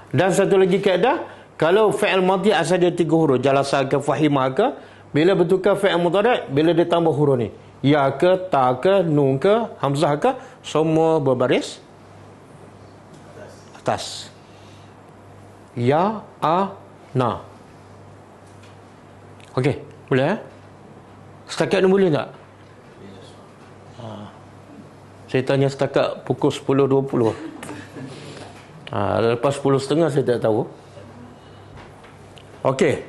Dan satu lagi kaedah, kalau fa'al madhi asal dia 3 huruf, jalasa ke, fahimah ke, bila bertukar fa'al mudhari', bila dia tambah huruf ni, ya ke, ta ke, nun ke, hamzah ke, semua berbaris atas. Ya, a, na. Okey, boleh Setakat ni boleh tak? Saya tanya setakat pukul 10.20. Lepas 10.30 saya tak tahu. Okey.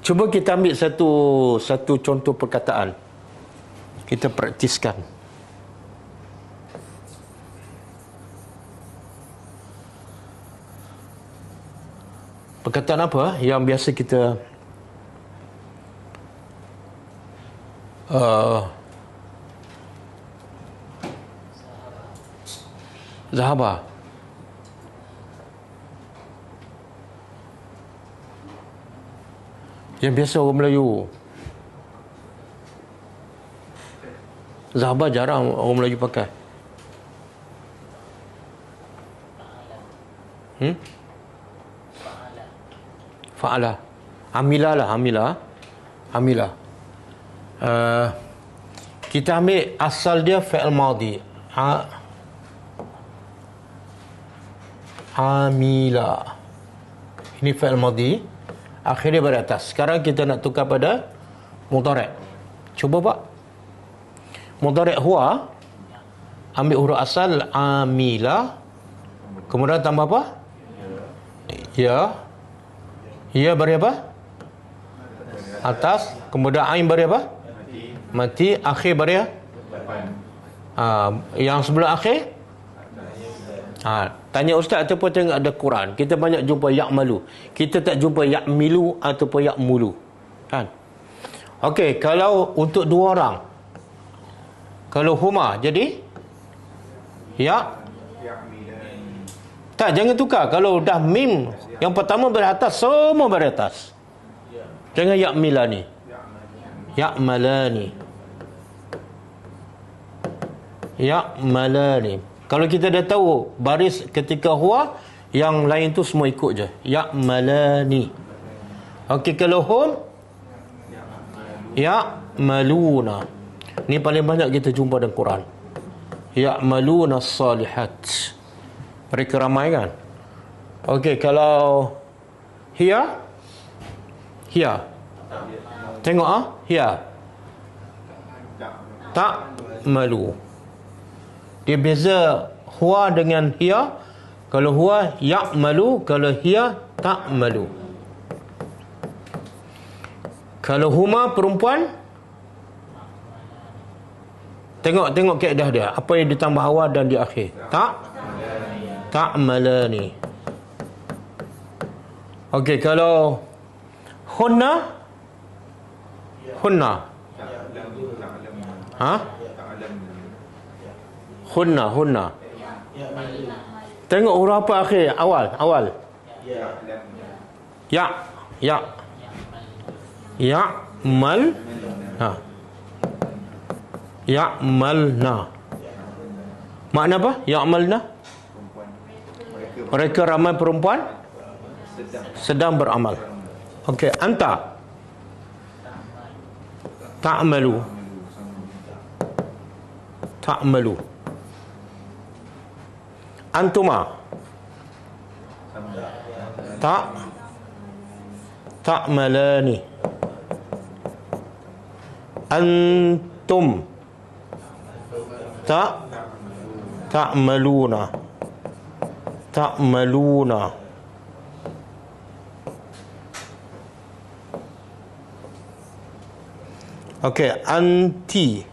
Cuba kita ambil satu contoh perkataan. Kita praktiskan. Perkataan apa yang biasa kita zahaba. Yang biasa orang Melayu. Zahaba jarang orang Melayu pakai. Fa'ala. Amila lah, amila. Kita ambil asal dia fi'il madhi. Amila. Ini fi'il madhi. Akhirnya beratas. Sekarang kita nak tukar pada mudhari'. Cuba pak. Mudhari' huwa. Ambil huruf asal amila. Kemudian tambah apa? Ya. Ya beri apa? Atas. Kemudian ain beri apa? Mati. Akhir beri apa? Yang sebelum akhir? Tanya ustaz ataupun tengok ada Quran. Kita banyak jumpa ya'malu. Kita tak jumpa ya'milu ataupun ya'mulu. Kan? Okey, kalau untuk 2 orang. Kalau huma jadi tak, jangan tukar. Kalau dah mim yang pertama beratas, semua beratas. Jangan ya'milani. Ya'malani. Ya'malani. Kalau kita dah tahu baris ketika huwa, yang lain tu semua ikut je. Ya'malani. Okey, kalau hum ya'maluna. Ni paling banyak kita jumpa dalam Quran. Ya'maluna as-salihat. Mereka ramai kan? Okey, kalau hiya. Tengok hiya. ta'malu. Dia beza huwa dengan hiya. Kalau huwa ya'malu, kalau hiya ta'malu. Kalau huma perempuan, tengok kaedah dia, apa yang ditambah awal dan di akhir. Ta'malani. Okey, kalau hunna. Ha? Hunna. Tengok huruf apa akhir? Awal. Ya. Ya'mal. Ha. Ya'malna. Makna apa? Ya'malna. Mereka ramai perempuan sedang beramal. Okey, anta ta'malu. Antuma ta'malani. Antum ta'maluna. Okey, anti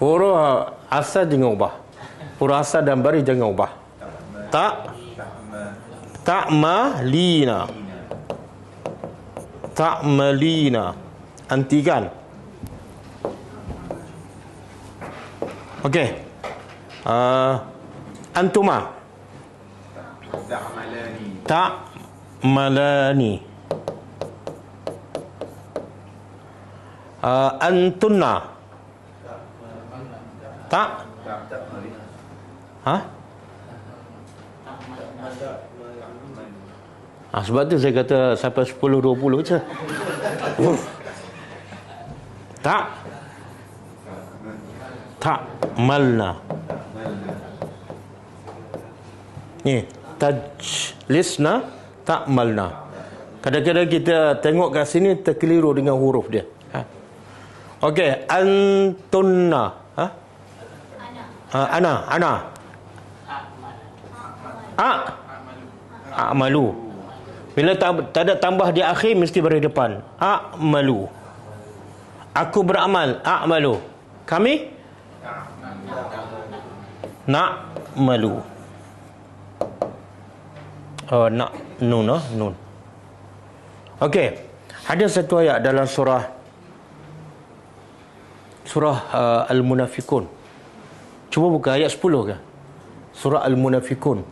huruf asal jangan ubah. Huruf asal dan baris jangan ubah. Ta'malina. Anti kan? Okey. Antuma ta'malani. Antunna sebab tu saya kata sampai 10-20 je. Ta'malna. Ni tajlisna ta'malna. Kadang-kadang kita tengok kat sini terkeliru dengan huruf dia. Okey, antunna. Ana. A'malu. Bila tak ada tambah di akhir, mesti beri depan. A'malu. Aku beramal. A'malu. Kami? Na'malu. Nun. Okey. Ada satu ayat dalam surah Al-Munafikun. Cuba buka ayat 10 ke? Surah Al-Munafikun.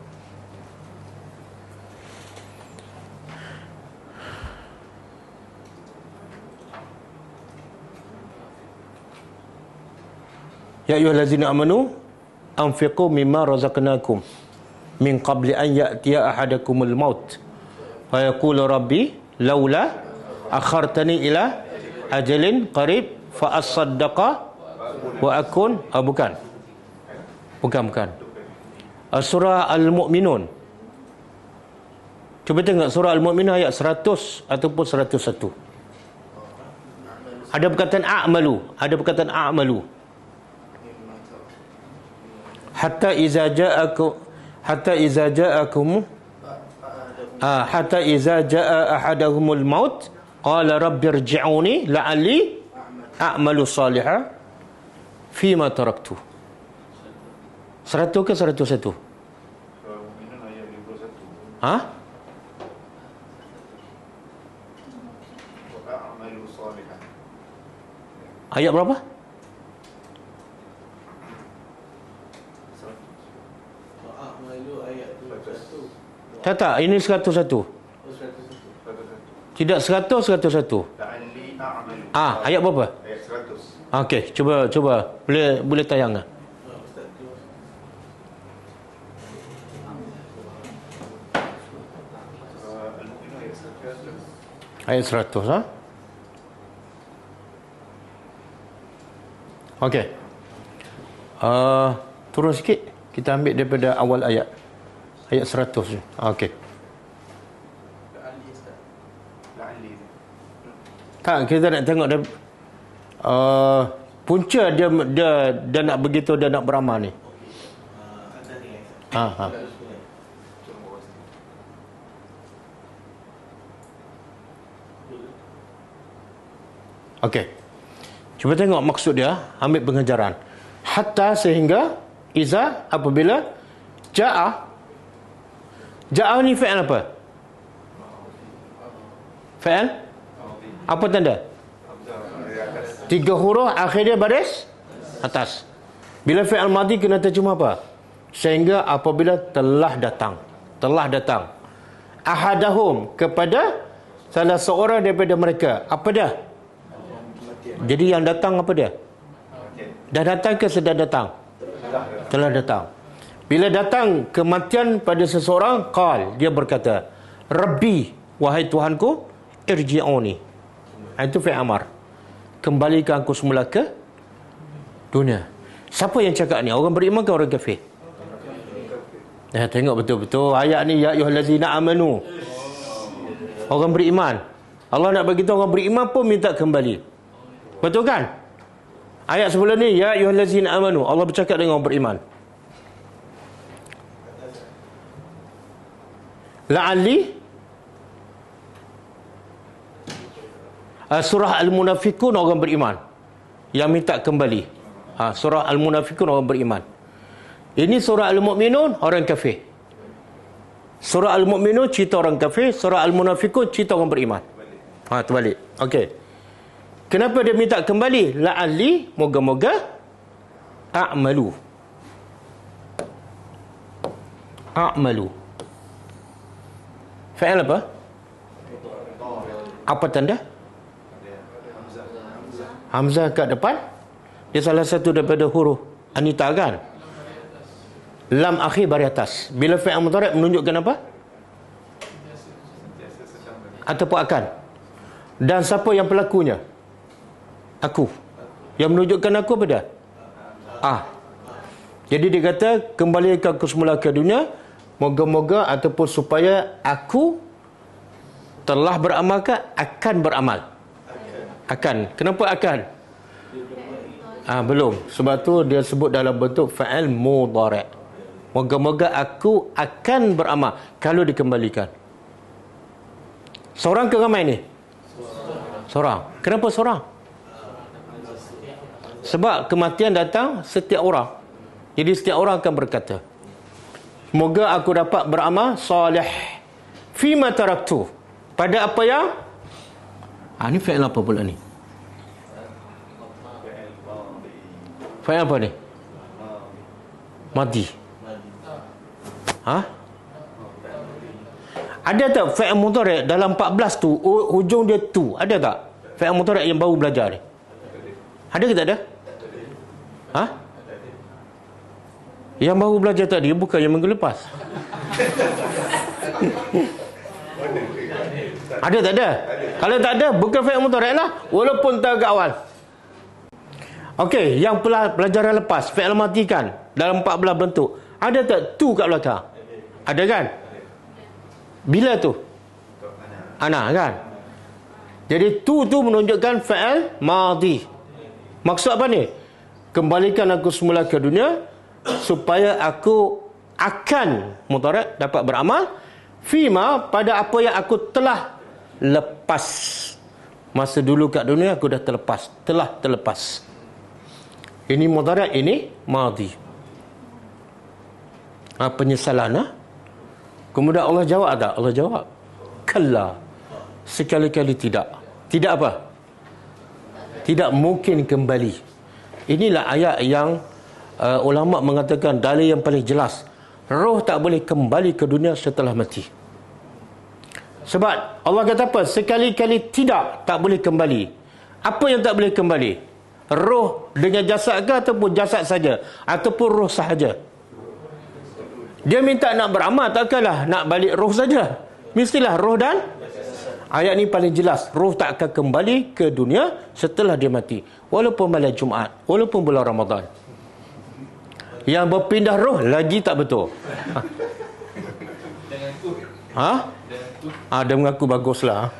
Ya ayyuhallazina amanu anfiqu mimma razaqnakum min qabli an ya'tiya ahadakumul maut fa yaqulu rabbi laula akhartani ila ajalin qarib fa asaddaqa wa akun bukan. Surah Al-Mu'minun. Cuba tengok surah Al-Mu'minun ayat 100 ataupun 101. Ada perkataan a'malu. Hatta iza jaa ahadahumul maut qala rabbirji'uni la'alli a'malu salihan fima taraktu. 100 ke 101? Ayat berapa? Tak, ini 101. Tidak 100. Ayat berapa? Ayat 100. Okey, cuba boleh tayang ah. Ayat 100 ha? Okey. Turun sikit. Kita ambil daripada awal ayat. Ayat 100 je. Okey. Tak, kita nak tengok dia punca dia nak begitu, dia nak beramal ni. Okey. Cuba tengok maksud dia, ambil pengajaran. Hatta sehingga iza apabila ja'a. Ja'a ni fi'il apa? Fi'il? Apa tanda? 3 huruf akhir dia baris atas. Bila fi'il madhi kena terjemah apa? Sehingga apabila telah datang. Telah datang. Ahadahum, kepada salah seorang daripada mereka. Apa dia? Jadi yang datang apa dia? Dah datang ke sedang datang? Telah datang. Bila datang kematian pada seseorang, qal, dia berkata, Rabbi, wahai Tuhanku, irji'uni. Itu fi'il amar. Kembalikan aku semula ke dunia. Siapa yang cakap ni? Orang beriman ke orang kafir? Tengok betul-betul ayat ni, ya ayyuhallazina amanu. Orang beriman. Allah nak bagi tahu orang beriman pun minta kembali. Betul kan? Ayat sebelum ni, ya ayyuhallazina amanu. Allah bercakap dengan orang beriman. La'alli surah Al-Munafiqun orang beriman yang minta kembali. Surah Al-Munafiqun orang beriman. Ini surah Al-Mu'minun orang kafir. Surah Al-Mu'minun cerita orang kafir, surah Al-Munafiqun cerita orang beriman. Terbalik. Okey. Kenapa dia minta kembali? La'alli, moga-moga a'malu. A'malu. Fa'il apa? Apa tanda? Hamzah kat depan. Dia salah satu daripada huruf anita kan? Lam akhir baris atas. Bila fi'il mudhari' menunjukkan apa? Ataupun akan. Dan siapa yang pelakunya? Aku. Yang menunjukkan aku apa dia? Jadi dia kata, kembalikan aku semula ke dunia, moga-moga ataupun supaya aku telah beramal ke akan beramal. Akan. Kenapa akan? Belum. Sebab tu dia sebut dalam bentuk fa'il mudhari'. Moga-moga aku akan beramal kalau dikembalikan. Seorang ke ramai ni? Seorang. Kenapa seorang? Sebab kematian datang setiap orang. Jadi setiap orang akan berkata, semoga aku dapat beramal soleh fima taraktu, pada apa yang ni fi'il apa pula ni? Fi'il apa ni? Madi. Ada tak fi'il mudhari' dalam 14 tu hujung dia tu? Ada tak fi'il mudhari' yang baru belajar ni? Ada ke tak ada? Yang baru belajar tadi bukan yang minggu lepas. Ada tak ada? Kalau tak ada, bukan fi'il mudhari' lah, walaupun tak agak awal. Okey, yang pelajaran lepas fi'il madi kan dalam 14 bentuk. Ada tak tu kat belakang? Ada kan? Bila tu? Ana kan? Jadi tu menunjukkan fi'il madi. Maksud apa ni? Kembalikan aku semula ke dunia supaya aku akan mudhari' dapat beramal fima, pada apa yang aku telah lepas. Masa dulu kat dunia aku dah terlepas. Ini mudhari', ini madi. Penyesalan. Kemudian Allah jawab tak? Allah jawab, kalla, sekali-kali tidak. Tidak apa? Tidak mungkin kembali. Inilah ayat yang ulama mengatakan dalil yang paling jelas. Roh tak boleh kembali ke dunia setelah mati. Sebab Allah kata apa? Sekali-kali tidak, tak boleh kembali. Apa yang tak boleh kembali? Roh dengan jasad ke ataupun jasad saja? Ataupun roh sahaja? Dia minta nak beramal, takkanlah nak balik roh saja. Mestilah roh dan ayat ni paling jelas. Roh tak akan kembali ke dunia setelah dia mati. Walaupun malam Jumaat, walaupun bulan Ramadan. Yang berpindah roh lagi tak betul. Dia mengaku baguslah.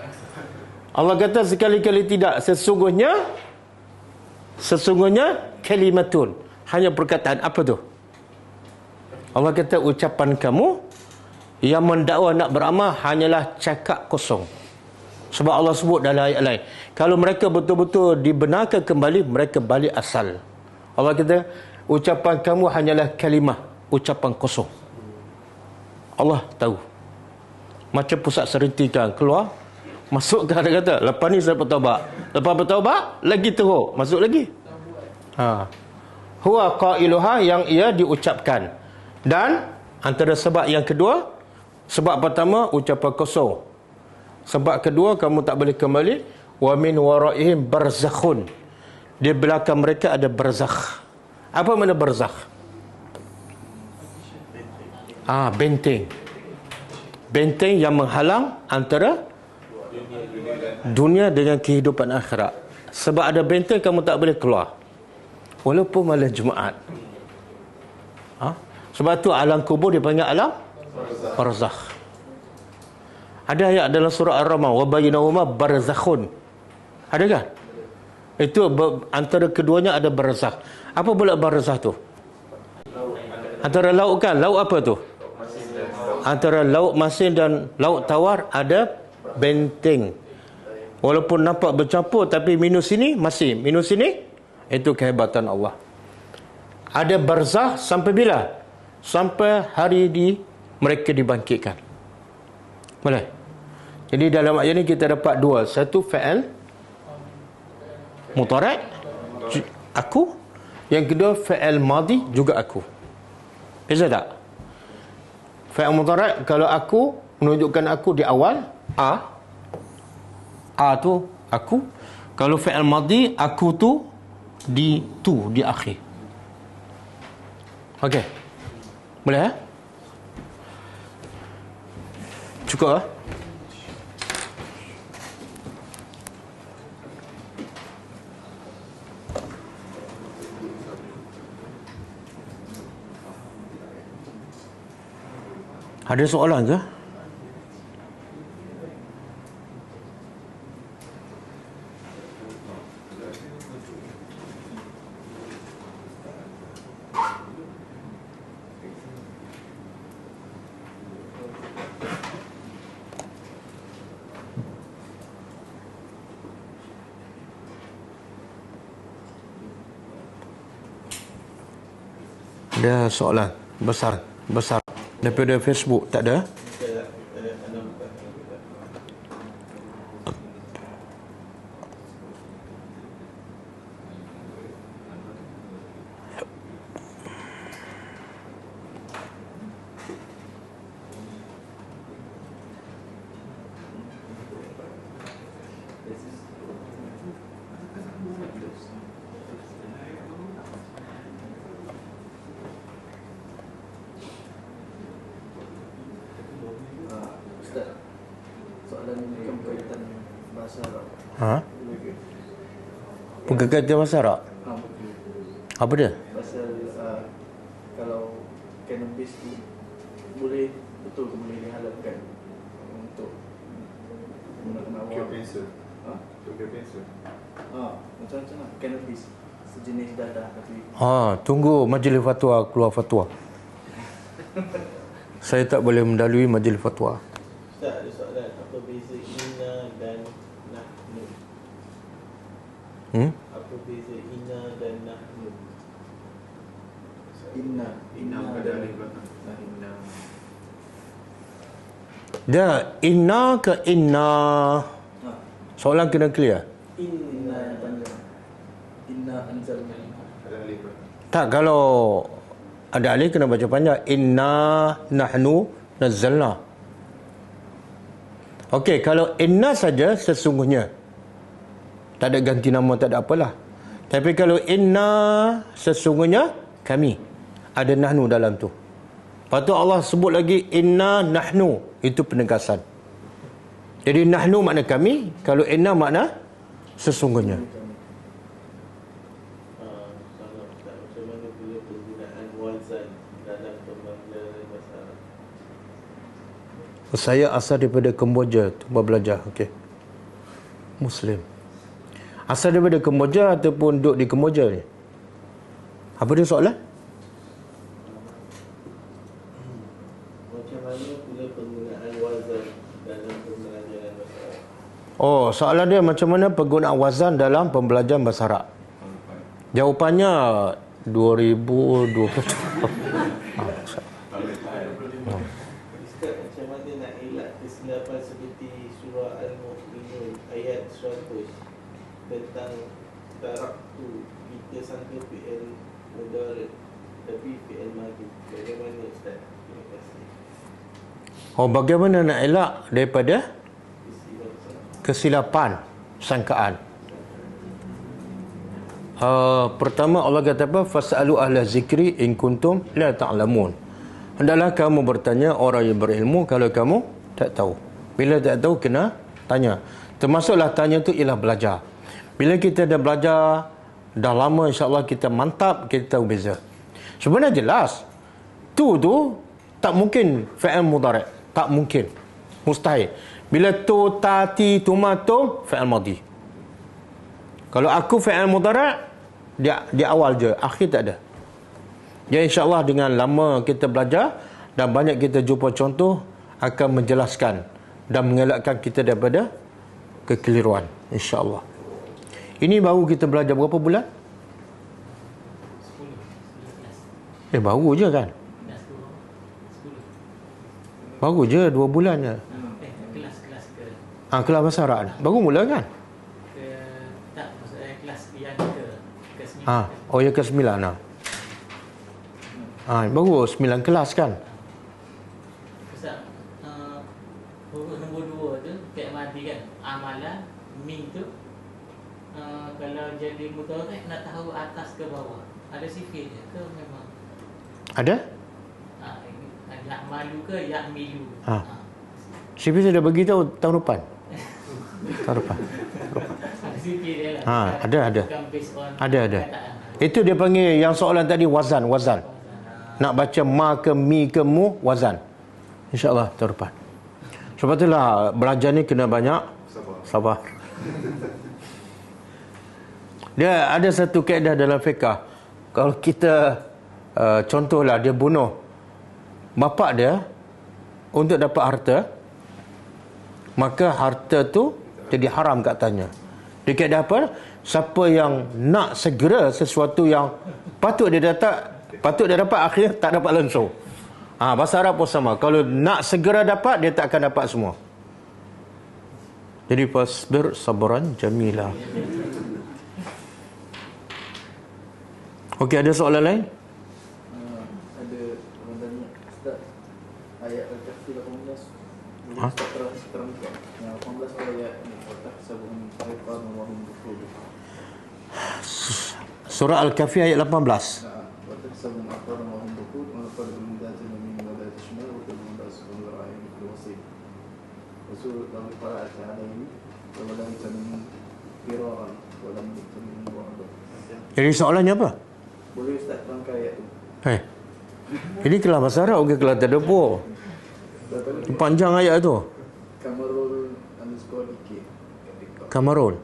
Allah kata sekali-kali tidak. Sesungguhnya kalimatun. Hanya perkataan. Apa tu? Allah kata ucapan kamu yang mendakwa nak beramal hanyalah cakap kosong. Sebab Allah sebut dalam ayat lain, kalau mereka betul-betul dibenarkan kembali, mereka balik asal. Allah kata ucapan kamu hanyalah kalimah, ucapan kosong. Allah tahu. Macam pusat seritikan keluar, masukkan, dia kata lepas ni saya bertaubat, lepas bertaubat lagi teruk, masuk lagi. Huwa qailuha, yang ia diucapkan. Dan antara sebab yang kedua, sebab pertama ucapan kosong, sebab kedua kamu tak boleh kembali. Wa min waraihim barzakhun, di belakang mereka ada barzakh. Apa makna barzakh? Benteng. Benteng yang menghalang antara dunia dengan kehidupan akhirat. Sebab ada benteng, kamu tak boleh keluar walaupun malam Jumaat. Sebab tu alam kubur dipanggil alam barzakh. Ada ayat dalam surah Ar-Rahman, wa bainahuma barzakhun. Ada kan? Itu antara keduanya ada barzakh. Apa pula barzakh tu? Antara laut kan? Laut apa tu? Antara laut masin dan laut tawar ada benteng. Walaupun nampak bercampur, tapi minus sini masih minus sini. Itu kehebatan Allah. Ada barzakh sampai bila? Sampai hari mereka dibangkitkan. Boleh? Jadi dalam ayat ini kita dapat dua. Satu fi'al mudhari', aku. Yang kedua fi'al madhi, juga aku. Bisa tak? Fi'al mudhari', kalau aku, menunjukkan aku di awal, A tu aku. Kalau fi'al madhi, aku tu di akhir. Okey. Boleh? Cukup? Ada soalan ke? Ada soalan besar daripada Facebook? Tak ada? Berkaitan bahasa Arab? Apa dia? Pasal kalau cannabis tu boleh dihalalkan untuk menggunakan awal. Cancer. Cancer. Macam-macam lah. Cannabis sejenis dadah tapi. Tunggu majlis fatwa keluar fatwa. Saya tak boleh mendalui majlis fatwa. Ustaz, ada soalan. Apa beza inna dan nahnu? Apa beza inna dan nahnu? Inna ada alif belakang. Inna. Dia inna ke inna? Soalan kena clear. Inna yang panjang. Inna anzalna. Ada alif belakang. Tak, kalau ada alif kena baca panjang. Inna nahnu nazzalna. Okey, kalau inna saja sesungguhnya, tak ada ganti nama, tak ada apalah. Tapi kalau inna sesungguhnya kami, ada nahnu dalam tu. Lepas tu Allah sebut lagi inna nahnu, itu penegasan. Jadi nahnu makna kami, kalau inna makna sesungguhnya. Macam mana pula penggunaan wazan dalam pembelajaran bahasa Arab? Saya asal daripada Kemboja, tempat belajar. Okey. Muslim. Asal daripada Kemboja ataupun duduk di Kemboja ni? Apa dia soalan? Macam mana pula penggunaan wazan dalam pembelajaran bahasa Arab? Oh, soalan dia macam mana penggunaan wazan dalam pembelajaran bahasa Arab? Jawapannya 2020. Ustaz, macam mana nak elak kesilapan seperti surah Al-Mu'minun ayat 100 tentang taraktu, kita sangka fi'il mudhari tapi fi'il madhi. Bagaimana Ustaz? Terima kasih. Oh, bagaimana nak elak daripada Kesilapan. kesilapan sangkaan? Pertama Allah kata apa? Fas'alu ahla zikri in kuntum la ta'lamun. Hendaklah kamu bertanya orang yang berilmu kalau kamu tak tahu. Bila tak tahu kena tanya. Termasuklah tanya tu ialah belajar. Bila kita dah belajar dah lama, insya-Allah kita mantap, kita tahu beza. Sebenarnya jelas. Tu tak mungkin fi'il mudhari', tak mungkin. Mustahil. Bila tu, tati, tumatum, fi'il madhi. Kalau aku fi'il mudhari', dia awal je, akhir tak ada. Ya, insya-Allah dengan lama kita belajar dan banyak kita jumpa contoh akan menjelaskan dan mengelakkan kita daripada kekeliruan, insya-Allah. Ini baru kita belajar berapa bulan? 10. Baru je kan? Baru je 2 bulan je. Kelas ke Kelas bahasa Arab ni. Baru mula kan? tak, maksudnya kelas yang ke 9. Oh ya, ke 9 lah. Baru 9 kelas kan? Ustaz, huruf nombor 2 tu fi'il madhi kan, amalan min tu kalau jadi mudhari' nak tahu atas ke bawah, ada sifat je ke memang Ada? yak malu ke yak milu? Sifat saya dah bagi tahu tahun depan. Tahun depan. Ada sifat dia lah. Ada. Bukan based on Ada. perkataan. Itu dia panggil yang soalan tadi wazan. Nak baca ma ke mi ke mu, wazan. InsyaAllah tahun depan. Sebab itulah belajar ni kena banyak sabar. Dia ada satu kaedah dalam fiqah. Kalau kita contohlah dia bunuh bapa dia untuk dapat harta, maka harta tu jadi haram katanya. Dia kata apa? Siapa yang nak segera sesuatu yang patut dia dapat akhir tak dapat langsung. Bahasa Arab pun sama. Kalau nak segera dapat, dia tak akan dapat semua. Jadi fasbir sabran jamila. Okey, ada soalan lain? Ada orang tanya, Ustaz, ayat Al-Kahfi 18 sekarang yang 18 ayat ni watak sabun syaitan wa hum kufur. Surah Al-Kahfi ayat 18. Watak sabun akhar wa hum kufur wa laqad bimdatin min wa la tashmal wa kullu ba'sun ra'in bil wasif. Rasul lahu qara'at alaihi wa lam tamin qira'an wa lam tamin wa'd. Jadi soalannya apa? Boleh Ustaz rangkai ayat tu? Ini kelas bahasa Arab ke kelas tadabbur? Panjang ayat tu. Kamarul underscore dikit. Kamarul.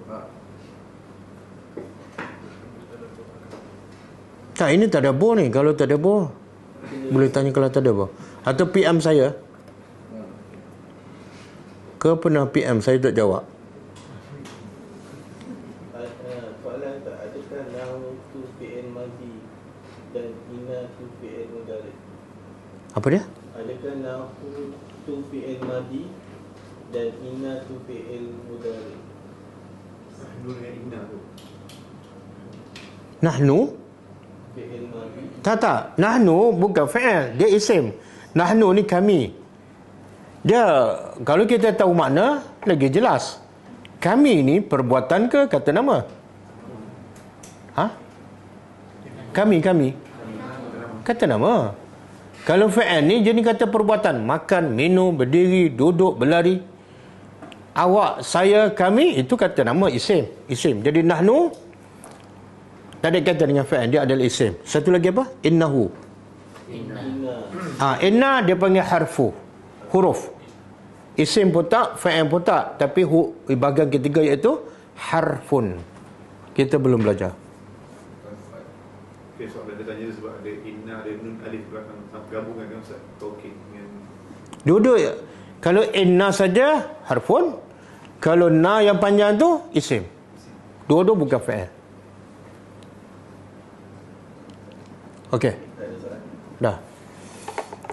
Tak, ini tadabbur ni. Kalau tadabbur boleh tanya kelas tadabbur. Atau PM saya. Ke pernah PM saya tak jawab. Soalan tak, adakah nahu tu fi'il madhi dan ina tu fi'il mudhari'? Apa dia? Adakah nahu tu fi'il madhi dan ina tu fi'il mudhari'? Nahnu? Fi'il madhi. Tak. Nahnu bukan fi'il. Dia isim. Nahnu ni kami. Dia, kalau kita tahu makna, lagi jelas. Kami ni perbuatan ke kata nama? Kami. Kata nama. Kalau fi'il ni jadi kata perbuatan. Makan, minum, berdiri, duduk, berlari. Awak, saya, kami, itu kata nama isim. Jadi nahnu tak ada kata dengan fi'il, dia adalah isim. Satu lagi apa? Innahu. Inna dia panggil huruf. Isim pun tak, fa'il pun tak. Tapi bahagian ketiga iaitu harfun. Kita belum belajar. Okay, soalan dia tanya sebab ada inna, ada nun alif belakang gabungan kan Ustaz? Okey dengan Duduk. Kalau inna saja harfun. Kalau na yang panjang tu isim. Dua-dua bukan fa'il. Okey. Dah.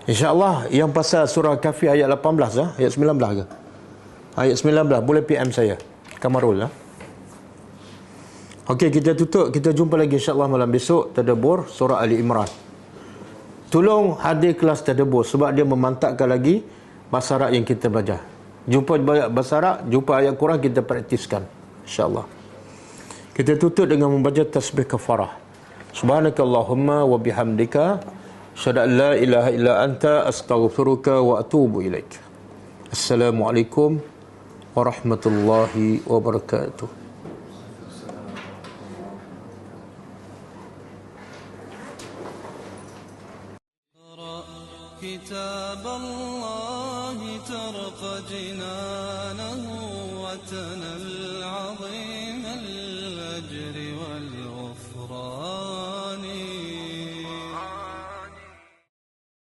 InsyaAllah yang pasal surah Kahfi ayat 18 lah, ayat 19 ke? Ayat 19 boleh PM saya. Kamarul lah. Okey, kita tutup. Kita jumpa lagi insyaAllah malam besok tadabbur surah Ali Imran. Tolong hadir kelas tadabbur sebab dia memantapkan lagi bahasa Arab yang kita belajar. Jumpa bahasa Arab, jumpa ayat Quran, kita praktiskan insyaAllah. Kita tutup dengan membaca tasbih kafarah. Subhanakallahumma wa bihamdika asyhadu an la ilaha illa anta astaghfiruka wa atubu ilaik. Assalamualaikum warahmatullahi wabarakatuh. كتاب الله ترق جنانه وتنل